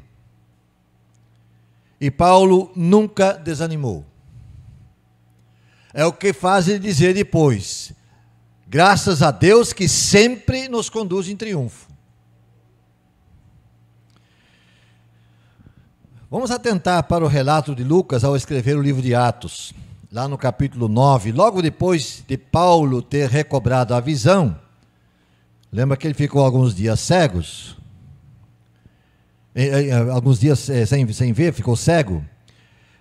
E Paulo nunca desanimou. É o que faz ele dizer depois: graças a Deus que sempre nos conduz em triunfo. Vamos atentar para o relato de Lucas ao escrever o livro de Atos, lá no capítulo 9, logo depois de Paulo ter recobrado a visão. Lembra que ele ficou alguns dias cegos? Alguns dias sem ver, ficou cego.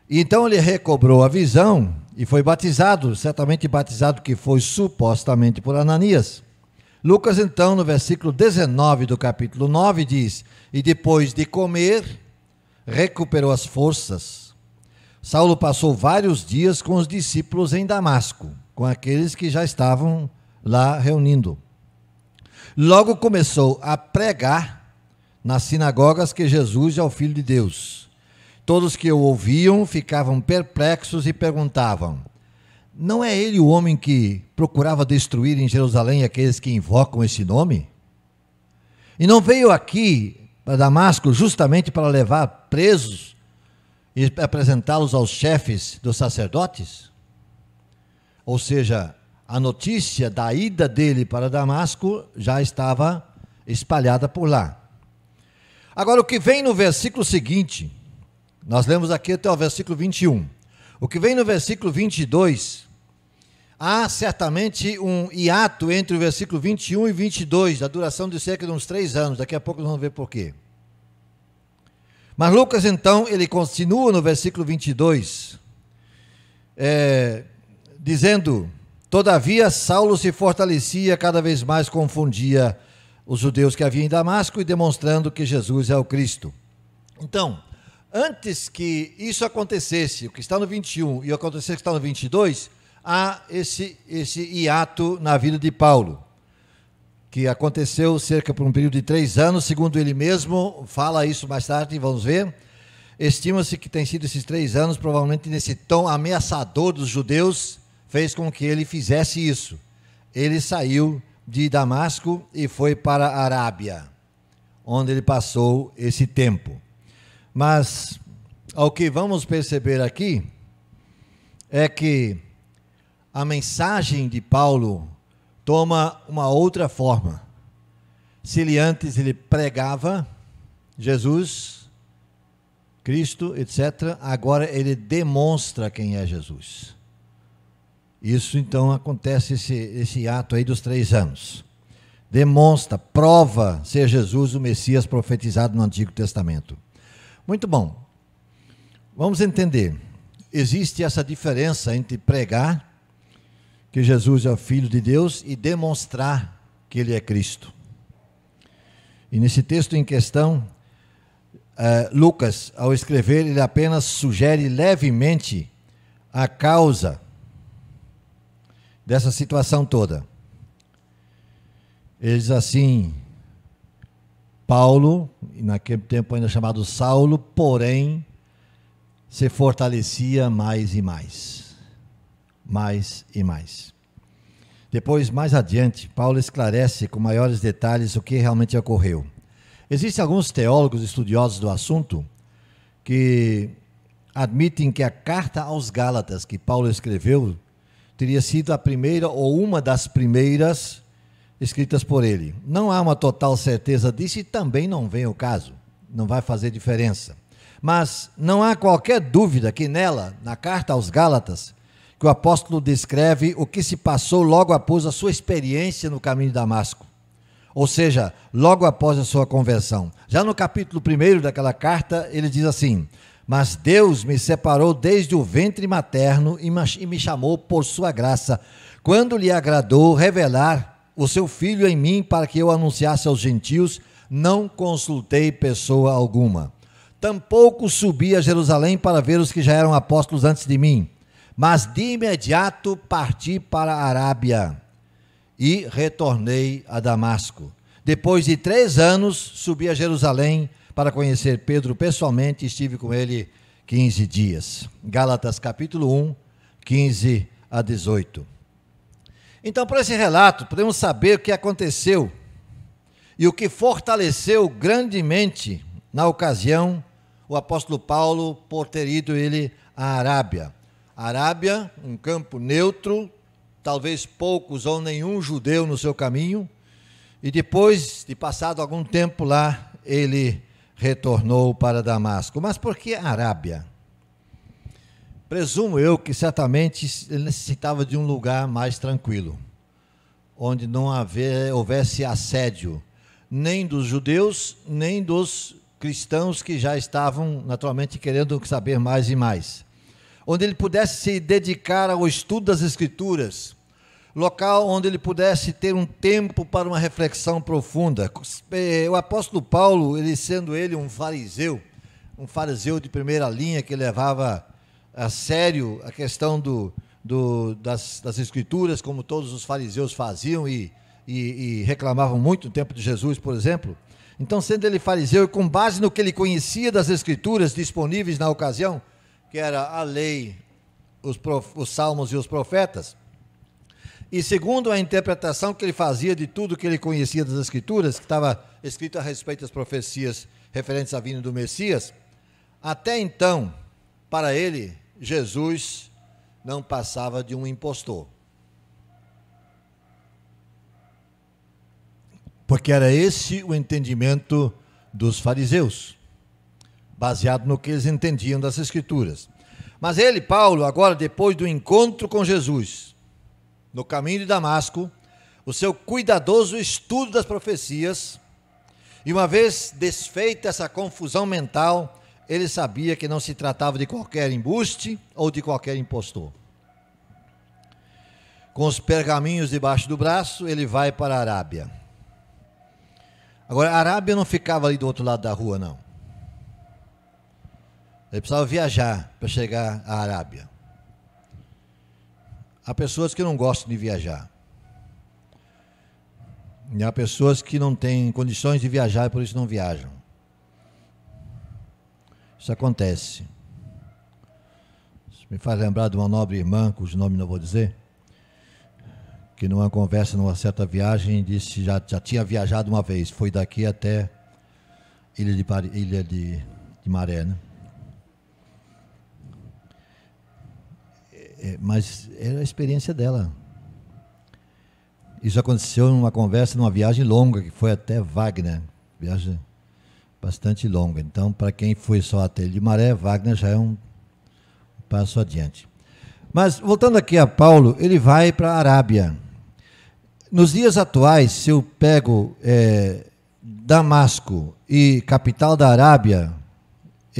E então ele recobrou a visão e foi batizado, certamente batizado que foi supostamente por Ananias. Lucas então, no versículo 19 do capítulo 9, diz: e depois de comer, recuperou as forças. Saulo passou vários dias com os discípulos em Damasco, com aqueles que já estavam lá reunindo. Logo começou a pregar nas sinagogas que Jesus é o Filho de Deus. Todos que o ouviam ficavam perplexos e perguntavam: não é ele o homem que procurava destruir em Jerusalém aqueles que invocam esse nome? E não veio aqui para Damasco justamente para levar presos e apresentá-los aos chefes dos sacerdotes? Ou seja, a notícia da ida dele para Damasco já estava espalhada por lá. Agora, o que vem no versículo seguinte, nós lemos aqui até o versículo 21. O que vem no versículo 22, há certamente um hiato entre o versículo 21 e 22, a duração de cerca de uns 3 anos. Daqui a pouco nós vamos ver por quê. Mas Lucas, então, ele continua no versículo 22, dizendo: todavia Saulo se fortalecia, cada vez mais confundia os judeus que havia em Damasco e demonstrando que Jesus é o Cristo. Então, antes que isso acontecesse, o que está no 21 e o acontecer que está no 22, há esse hiato na vida de Paulo, que aconteceu cerca por um período de 3 anos, segundo ele mesmo, fala isso mais tarde, vamos ver. Estima-se que tem sido esses 3 anos, provavelmente nesse tom ameaçador dos judeus, fez com que ele fizesse isso. Ele saiu de Damasco e foi para a Arábia, onde ele passou esse tempo. Mas, ao que vamos perceber aqui, é que a mensagem de Paulo toma uma outra forma. Se ele antes ele pregava Jesus, Cristo, etc., agora ele demonstra quem é Jesus. Isso então acontece, esse ato aí dos 3 anos. Demonstra, prova ser Jesus o Messias profetizado no Antigo Testamento. Muito bom. Vamos entender. Existe essa diferença entre pregar que Jesus é o Filho de Deus e demonstrar que Ele é Cristo. E nesse texto em questão, Lucas, ao escrever, ele apenas sugere levemente a causa dessa situação toda. Ele diz assim: Paulo, naquele tempo ainda chamado Saulo, porém, se fortalecia mais e mais. Mais e mais. Depois, mais adiante, Paulo esclarece com maiores detalhes o que realmente ocorreu. Existem alguns teólogos estudiosos do assunto que admitem que a carta aos Gálatas que Paulo escreveu teria sido a primeira ou uma das primeiras escritas por ele. Não há uma total certeza disso e também não vem o caso, não vai fazer diferença. Mas não há qualquer dúvida que nela, na carta aos Gálatas, que o apóstolo descreve o que se passou logo após a sua experiência no caminho de Damasco. Ou seja, logo após a sua conversão. Já no capítulo 1 daquela carta, ele diz assim: mas Deus me separou desde o ventre materno e me chamou por sua graça, quando lhe agradou revelar o seu Filho em mim para que eu anunciasse aos gentios, não consultei pessoa alguma. Tampouco subi a Jerusalém para ver os que já eram apóstolos antes de mim, mas de imediato parti para a Arábia e retornei a Damasco. Depois de 3 anos, subi a Jerusalém para conhecer Pedro pessoalmente e estive com ele 15 dias. Gálatas capítulo 1, 15 a 18. Então, por esse relato, podemos saber o que aconteceu e o que fortaleceu grandemente, na ocasião, o apóstolo Paulo por ter ido ele à Arábia. A Arábia, um campo neutro, talvez poucos ou nenhum judeu no seu caminho, e depois de passado algum tempo lá, ele retornou para Damasco. Mas por que a Arábia? Presumo eu que certamente ele necessitava de um lugar mais tranquilo, onde não houvesse assédio, nem dos judeus, nem dos cristãos que já estavam naturalmente querendo saber mais e mais. Onde ele pudesse se dedicar ao estudo das Escrituras, local onde ele pudesse ter um tempo para uma reflexão profunda. O apóstolo Paulo, ele sendo ele um fariseu de primeira linha que levava a sério a questão das Escrituras, como todos os fariseus faziam e reclamavam muito no tempo de Jesus, por exemplo. Então, sendo ele fariseu e com base no que ele conhecia das Escrituras disponíveis na ocasião, que era a lei, os salmos e os profetas, e segundo a interpretação que ele fazia de tudo que ele conhecia das Escrituras, que estava escrito a respeito das profecias referentes à vinda do Messias, até então, para ele, Jesus não passava de um impostor. Porque era esse o entendimento dos fariseus, baseado no que eles entendiam das Escrituras. Mas ele, Paulo, agora depois do encontro com Jesus, no caminho de Damasco, o seu cuidadoso estudo das profecias, e uma vez desfeita essa confusão mental, ele sabia que não se tratava de qualquer embuste ou de qualquer impostor. Com os pergaminhos debaixo do braço, ele vai para a Arábia. Agora, a Arábia não ficava ali do outro lado da rua, não. Ele precisava viajar para chegar à Arábia. Há pessoas que não gostam de viajar. E há pessoas que não têm condições de viajar e por isso não viajam. Isso acontece. Isso me faz lembrar de uma nobre irmã, cujo nome não vou dizer, que numa conversa, numa certa viagem, disse que já tinha viajado uma vez, foi daqui até Ilha de Maré, né? Mas era a experiência dela. Isso aconteceu numa conversa, numa viagem longa, que foi até Wagner, viagem bastante longa. Então, para quem foi só até Ilha de Maré, Wagner já é um passo adiante. Mas, voltando aqui a Paulo, ele vai para a Arábia. Nos dias atuais, se eu pego Damasco e capital da Arábia,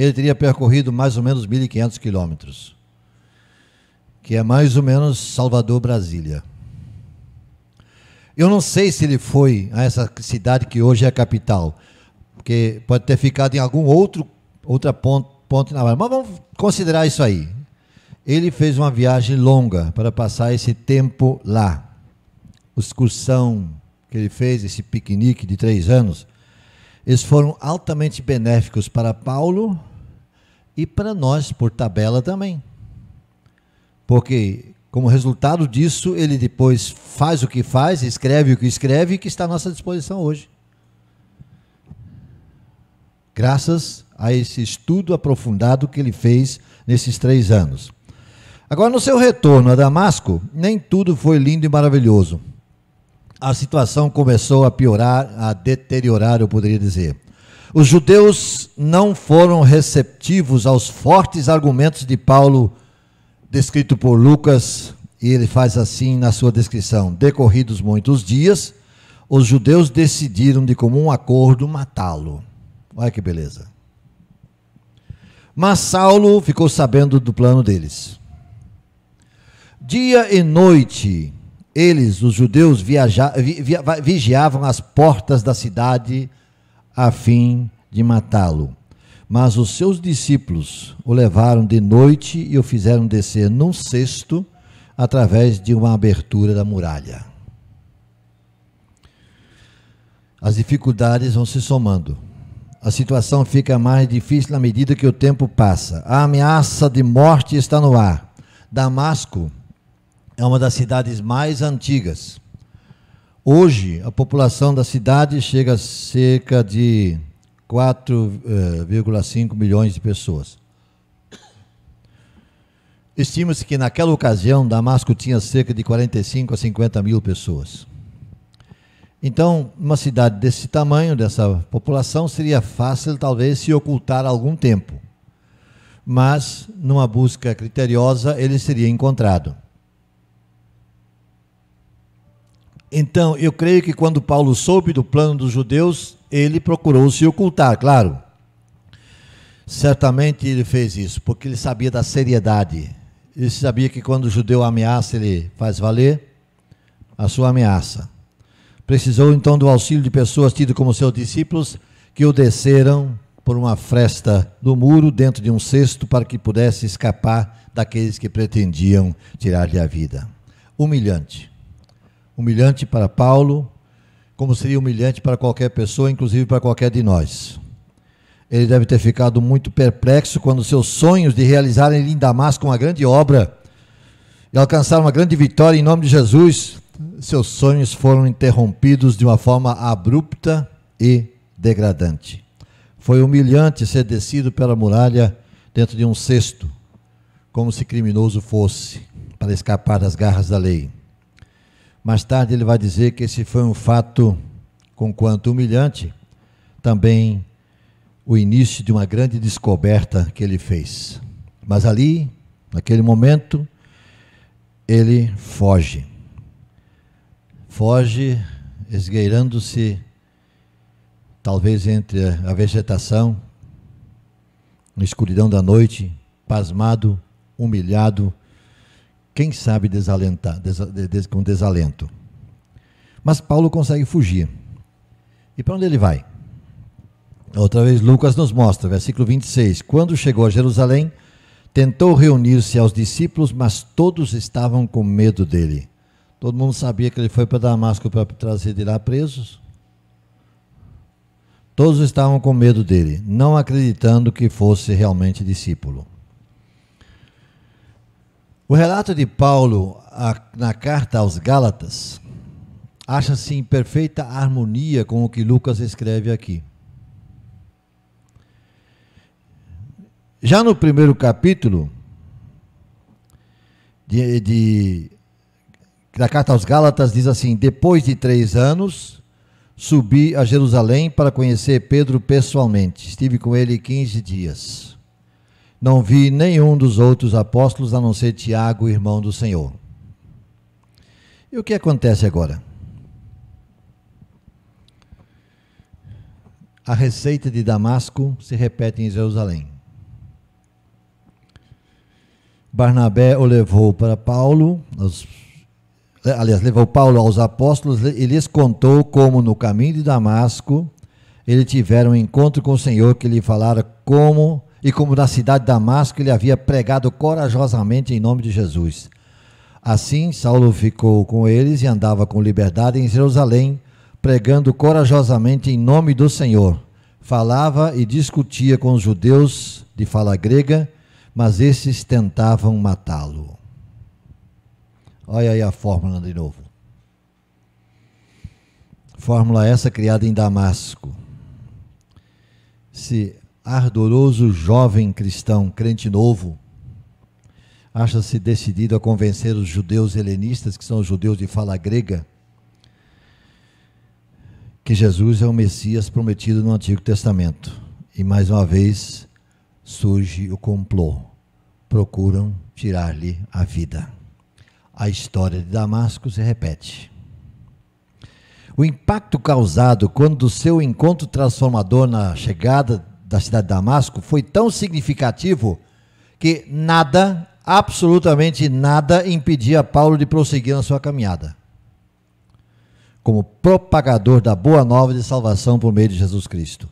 ele teria percorrido mais ou menos 1.500 quilômetros, que é mais ou menos Salvador-Brasília. Eu não sei se ele foi a essa cidade que hoje é a capital, porque pode ter ficado em algum outra ponte naval. Mas vamos considerar isso aí. Ele fez uma viagem longa para passar esse tempo lá. A excursão que ele fez, esse piquenique de 3 anos, eles foram altamente benéficos para Paulo e para nós, por tabela também. Porque, como resultado disso, ele depois faz o que faz, escreve o que escreve e que está à nossa disposição hoje. Graças a esse estudo aprofundado que ele fez nesses 3 anos. Agora, no seu retorno a Damasco, nem tudo foi lindo e maravilhoso. A situação começou a piorar, a deteriorar, eu poderia dizer. Os judeus não foram receptivos aos fortes argumentos de Paulo, descrito por Lucas, e ele faz assim na sua descrição: decorridos muitos dias, os judeus decidiram de comum acordo matá-lo. Olha que beleza. Mas Saulo ficou sabendo do plano deles. Dia e noite, eles, os judeus, vigiavam as portas da cidade a fim de matá-lo. Mas os seus discípulos o levaram de noite e o fizeram descer num cesto através de uma abertura da muralha. As dificuldades vão se somando. A situação fica mais difícil na medida que o tempo passa. A ameaça de morte está no ar. Damasco é uma das cidades mais antigas. Hoje, a população da cidade chega a cerca de 4,5 milhões de pessoas. Estima-se que naquela ocasião, Damasco tinha cerca de 45 a 50 mil pessoas. Então, uma cidade desse tamanho, dessa população, seria fácil talvez se ocultar algum tempo. Mas, numa busca criteriosa, ele seria encontrado. Então, eu creio que quando Paulo soube do plano dos judeus, ele procurou se ocultar, claro. Certamente ele fez isso, porque ele sabia da seriedade. Ele sabia que quando o judeu ameaça, ele faz valer a sua ameaça. Precisou então do auxílio de pessoas tidas como seus discípulos, que o desceram por uma fresta do muro dentro de um cesto para que pudesse escapar daqueles que pretendiam tirar-lhe a vida. Humilhante. Humilhante para Paulo, como seria humilhante para qualquer pessoa, inclusive para qualquer de nós. Ele deve ter ficado muito perplexo quando seus sonhos de realizarem em Damasco uma grande obra e alcançar uma grande vitória em nome de Jesus, seus sonhos foram interrompidos de uma forma abrupta e degradante. Foi humilhante ser descido pela muralha dentro de um cesto, como se criminoso fosse, para escapar das garras da lei. Mais tarde ele vai dizer que esse foi um fato, conquanto humilhante, também o início de uma grande descoberta que ele fez. Mas ali, naquele momento, ele foge. Foge, esgueirando-se, talvez entre a vegetação, na escuridão da noite, pasmado, humilhado, quem sabe com desalento. Mas Paulo consegue fugir. E para onde ele vai? Outra vez Lucas nos mostra, versículo 26. Quando chegou a Jerusalém, tentou reunir-se aos discípulos, mas todos estavam com medo dele. Todo mundo sabia que ele foi para Damasco para trazer de lá presos. Todos estavam com medo dele, não acreditando que fosse realmente discípulo. O relato de Paulo na carta aos Gálatas acha-se em perfeita harmonia com o que Lucas escreve aqui. Já no primeiro capítulo da carta aos Gálatas diz assim: depois de 3 anos, subi a Jerusalém para conhecer Pedro pessoalmente. Estive com ele 15 dias. Não vi nenhum dos outros apóstolos, a não ser Tiago, irmão do Senhor. E o que acontece agora? A receita de Damasco se repete em Jerusalém. Barnabé o levou para Paulo, levou Paulo aos apóstolos e lhes contou como no caminho de Damasco ele tivera um encontro com o Senhor, que lhe falara como na cidade de Damasco ele havia pregado corajosamente em nome de Jesus. Assim, Saulo ficou com eles e andava com liberdade em Jerusalém, pregando corajosamente em nome do Senhor. Falava e discutia com os judeus de fala grega, mas esses tentavam matá-lo. Olha aí a fórmula de novo. Fórmula essa criada em Damasco. Esse ardoroso jovem cristão, crente novo, acha-se decidido a convencer os judeus helenistas, que são os judeus de fala grega, que Jesus é o Messias prometido no Antigo Testamento. E mais uma vez surge o complô. Procuram tirar-lhe a vida. A história de Damasco se repete. O impacto causado quando do seu encontro transformador na chegada da cidade de Damasco foi tão significativo que nada, absolutamente nada, impedia Paulo de prosseguir na sua caminhada como propagador da boa nova de salvação por meio de Jesus Cristo.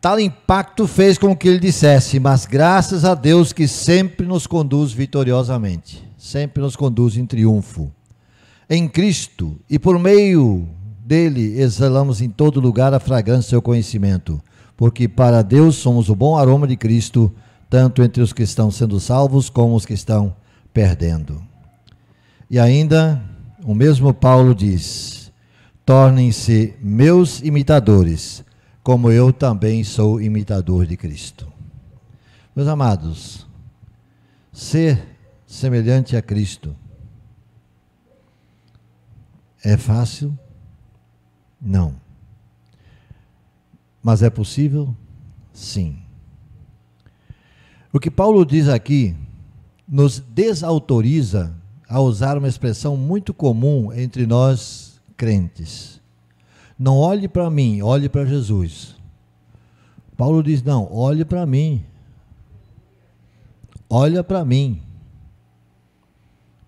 Tal impacto fez com que ele dissesse: mas graças a Deus que sempre nos conduz vitoriosamente, sempre nos conduz em triunfo. Em Cristo e por meio dele exalamos em todo lugar a fragrância do seu conhecimento, porque para Deus somos o bom aroma de Cristo, tanto entre os que estão sendo salvos como os que estão perdendo. E ainda, o mesmo Paulo diz: tornem-se meus imitadores, como eu também sou imitador de Cristo. Meus amados, ser semelhante a Cristo é fácil? Não. Mas é possível? Sim. O que Paulo diz aqui nos desautoriza a usar uma expressão muito comum entre nós crentes. Não olhe para mim, olhe para Jesus. Paulo diz: não, olhe para mim. Olha para mim.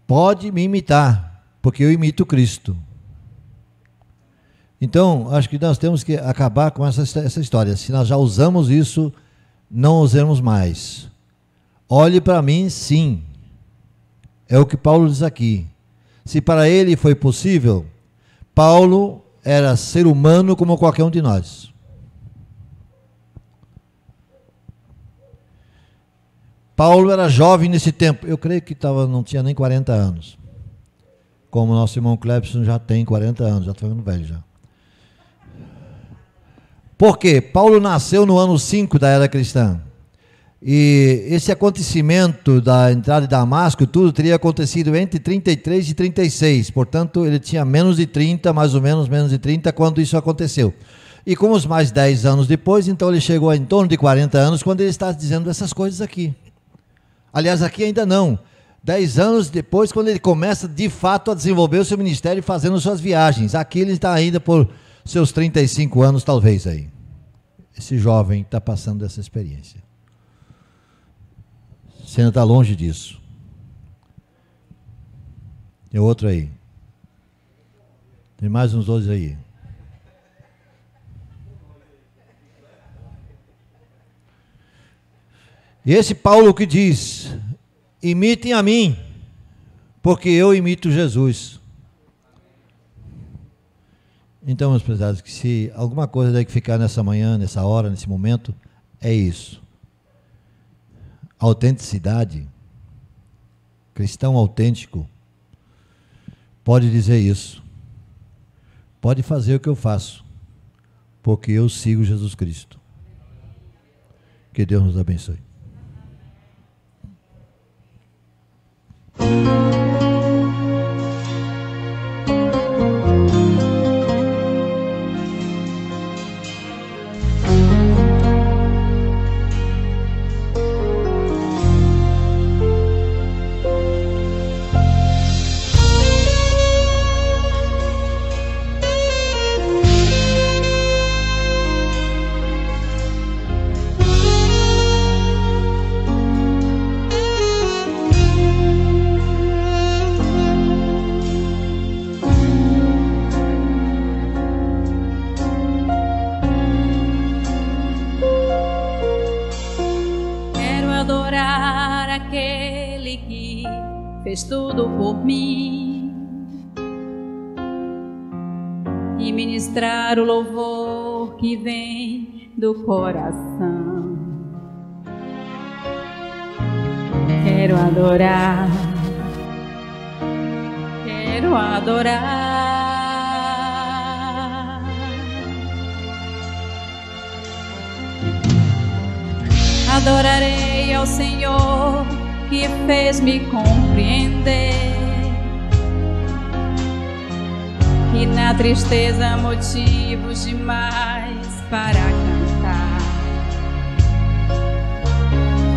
Pode me imitar, porque eu imito Cristo. Então, acho que nós temos que acabar com essa história. Se nós já usamos isso, não usemos mais. Olhe para mim, sim. É o que Paulo diz aqui. Se para ele foi possível, Paulo era ser humano como qualquer um de nós. Paulo era jovem nesse tempo. Eu creio que não tinha nem 40 anos. Como nosso irmão Clebson já tem 40 anos, já está ficando velho já. Por quê? Paulo nasceu no ano 5 da era cristã. E esse acontecimento da entrada de Damasco, tudo teria acontecido entre 33 e 36. Portanto, ele tinha menos de 30, mais ou menos menos de 30, quando isso aconteceu. E com os mais 10 anos depois, então ele chegou em torno de 40 anos, quando ele está dizendo essas coisas aqui. Aliás, aqui ainda não. 10 anos depois, quando ele começa de fato a desenvolver o seu ministério, fazendo suas viagens. Aqui ele está ainda por seus 35 anos, talvez aí. Esse jovem está passando essa experiência. Você ainda está longe disso. Tem outro aí. Tem mais uns dois aí. E esse Paulo que diz: imitem a mim, porque eu imito Jesus. Então, meus prezados, que se alguma coisa tem que ficar nessa manhã, nessa hora, nesse momento, é isso. Autenticidade. Cristão autêntico pode dizer isso. Pode fazer o que eu faço, porque eu sigo Jesus Cristo. Que Deus nos abençoe. fez tudo por mim, e ministrar o louvor que vem do coração. Quero adorar, quero adorar. Adorarei ao Senhor que fez-me compreender, e na tristeza motivos demais para cantar.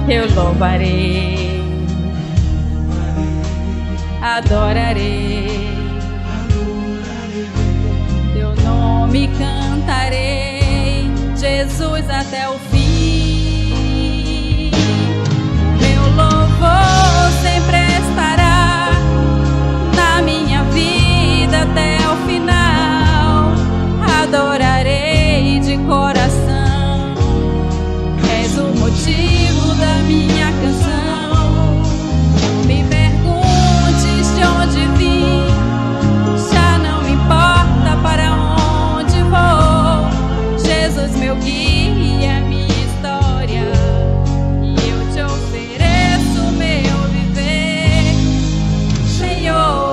Eu louvarei, adorarei, teu nome cantarei, Jesus, até o fim. Meu louvor sempre estará na minha vida até o final. Adorarei de coração, és o motivo da minha canção. Me perguntes de onde vim, já não me importa para onde vou. Jesus, meu guia, minha história, e eu te ofereço meu viver, Senhor.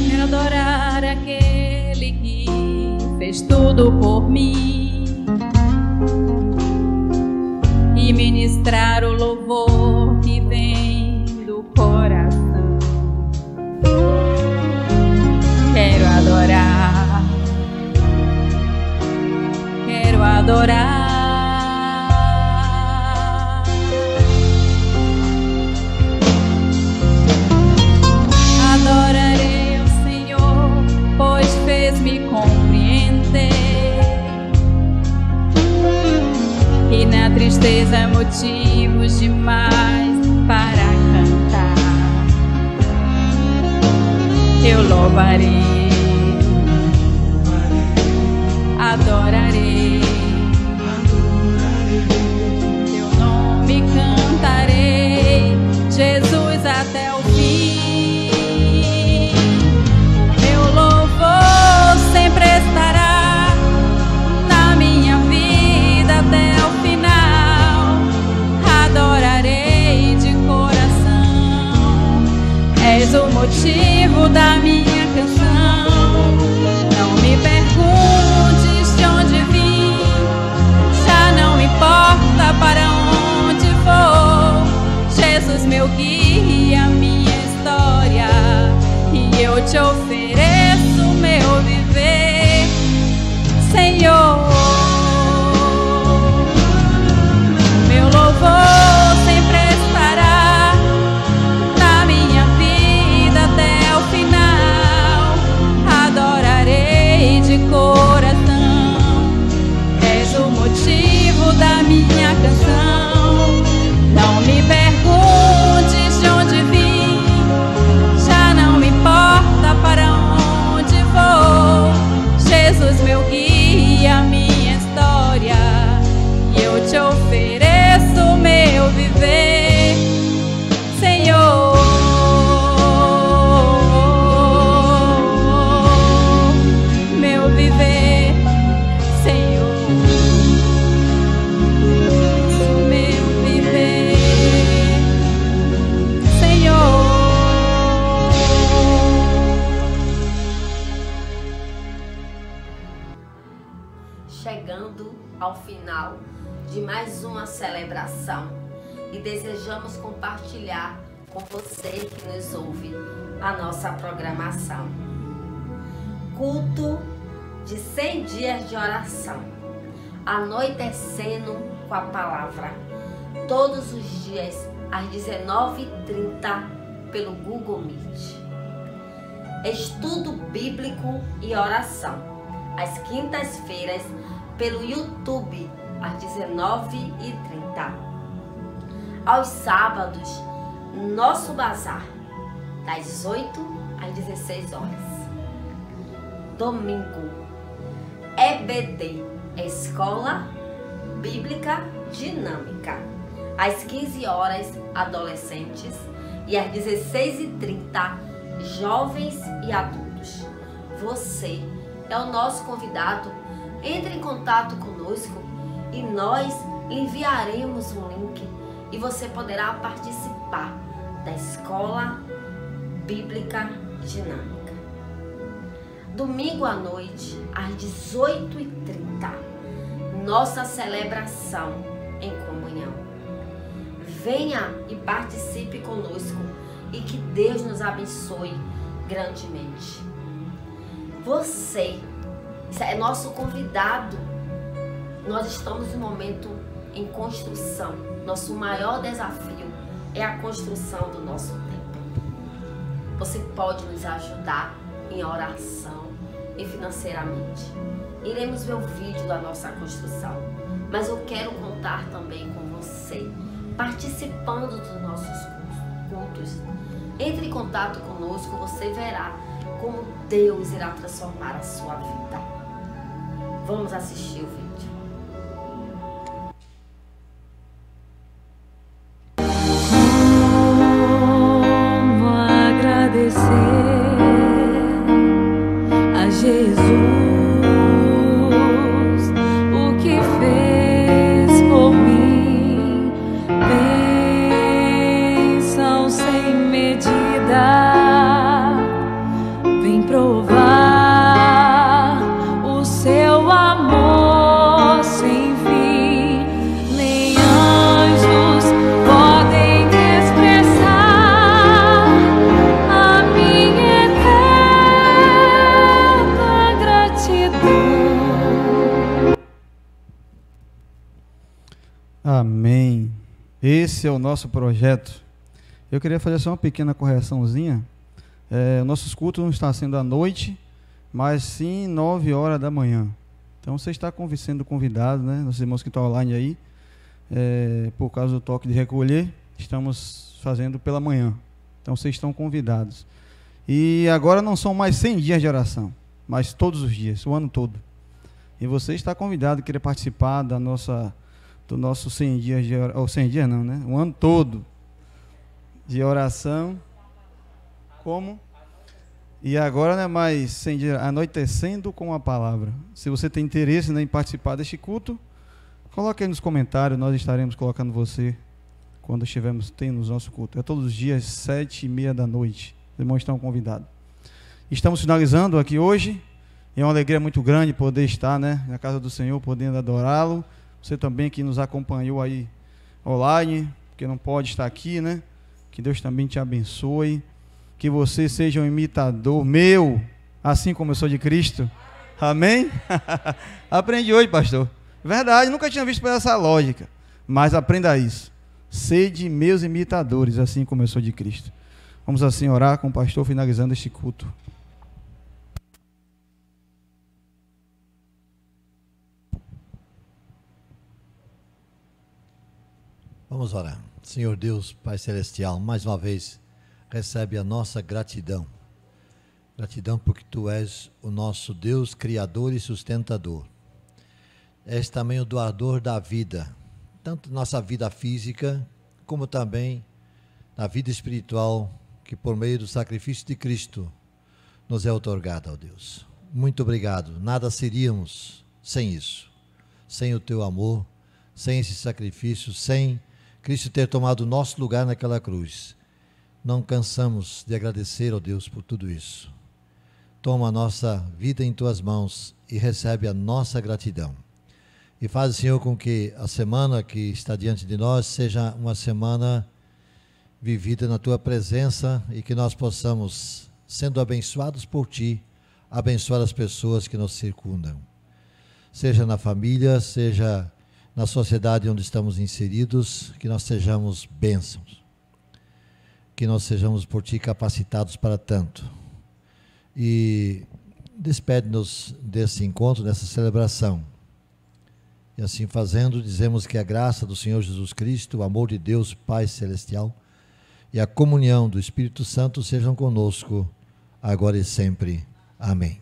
Quero adorar aquele que fez tudo por mim, e ministrar o louvor que vem do coração. Quero adorar, quero adorar. Adorarei ao Senhor, pois fez-me compreender, e na tristeza motivos demais para cantar. Eu louvarei, adorarei, teu nome cantarei, Jesus, até o fim. Meu louvor sempre estará na minha vida até o final. Adorarei de coração, és o motivo da minha canção. Não me perguntes de onde vim, já não importa para onde vou. Jesus, meu guia, minha história, e eu te ofereço meu viver, Senhor. Meu louvor sempre estará na minha vida até o final. Adorarei de coração, és o motivo da minha canção. Não me perguntes de onde vim, já não me importa para onde vou. Jesus, meu guia, minha história, e eu te ofereço meu viver, Senhor. Meu viver, Senhor. Meu viver, Senhor. Chegando ao final de mais uma celebração, e desejamos compartilhar com você que nos ouve a nossa programação. Culto de 100 dias de oração, anoitecendo com a palavra, todos os dias às 19h30 pelo Google Meet. Estudo bíblico e oração, às quintas-feiras pelo YouTube às 19h30. Aos sábados, nosso bazar, das 8 às 16 horas. Domingo, EBD, Escola Bíblica Dinâmica, às 15 horas, adolescentes, e às 16h30, jovens e adultos. Você é o nosso convidado. Entre em contato conosco e nós lhe enviaremos um link e você poderá participar da Escola Bíblica Dinâmica. Domingo à noite, às 18h30, nossa celebração em comunhão. Venha e participe conosco e que Deus nos abençoe grandemente. Você é nosso convidado. Nós estamos em um momento em construção. Nosso maior desafio é a construção do nosso templo. Você pode nos ajudar em oração e financeiramente. Iremos ver o vídeo da nossa construção, mas eu quero contar também com você, participando dos nossos cultos. Entre em contato conosco, você verá como Deus irá transformar a sua vida. Vamos assistir o vídeo. Como agradecer a Jesus o que fez por mim, bênção sem medida. Vem provar o seu amor sem fim. Nem anjos podem expressar a minha eterna gratidão. Amém. Esse é o nosso projeto. Eu queria fazer só uma pequena correçãozinha. Nossos cultos não estão sendo à noite, mas sim 9 horas da manhã. Então você está sendo convidado, né? Nossos irmãos que estão online aí, por causa do toque de recolher, estamos fazendo pela manhã. Então vocês estão convidados. E agora não são mais 100 dias de oração, mas todos os dias, o ano todo. E você está convidado a querer participar do nosso 100 dias de oração, ou 100 dias não, né? O ano todo de oração. Como? E agora não é mais 100 dias, anoitecendo com a palavra. Se você tem interesse, né, em participar deste culto, coloque aí nos comentários, nós estaremos colocando você quando estivermos tendo o nosso culto. É todos os dias, 7h30 da noite. Os irmãos estão convidados. Estamos finalizando aqui hoje. E é uma alegria muito grande poder estar, né, na casa do Senhor, podendo adorá-lo. Você também que nos acompanhou aí online, que não pode estar aqui, né? Que Deus também te abençoe. Que você seja um imitador meu, assim como eu sou de Cristo. Amém? Aprendi hoje, pastor. Verdade, nunca tinha visto por essa lógica. Mas aprenda isso. Sede meus imitadores, assim como eu sou de Cristo. Vamos assim orar com o pastor, finalizando este culto. Vamos orar. Senhor Deus, Pai Celestial, mais uma vez, recebe a nossa gratidão. Gratidão porque Tu és o nosso Deus, Criador e sustentador. És também o doador da vida, tanto nossa vida física, como também na vida espiritual, que por meio do sacrifício de Cristo nos é outorgada, ó Deus. Muito obrigado. Nada seríamos sem isso, sem o Teu amor, sem esse sacrifício, sem Cristo ter tomado o nosso lugar naquela cruz. Não cansamos de agradecer, ó Deus, por tudo isso. Toma a nossa vida em Tuas mãos e recebe a nossa gratidão. E faz, Senhor, com que a semana que está diante de nós seja uma semana vivida na Tua presença e que nós possamos, sendo abençoados por Ti, abençoar as pessoas que nos circundam. Seja na família, seja na sociedade onde estamos inseridos, que nós sejamos bênçãos. Que nós sejamos por Ti capacitados para tanto. E despede-nos desse encontro, dessa celebração. E assim fazendo, dizemos que a graça do Senhor Jesus Cristo, o amor de Deus, Pai Celestial, e a comunhão do Espírito Santo sejam conosco, agora e sempre. Amém.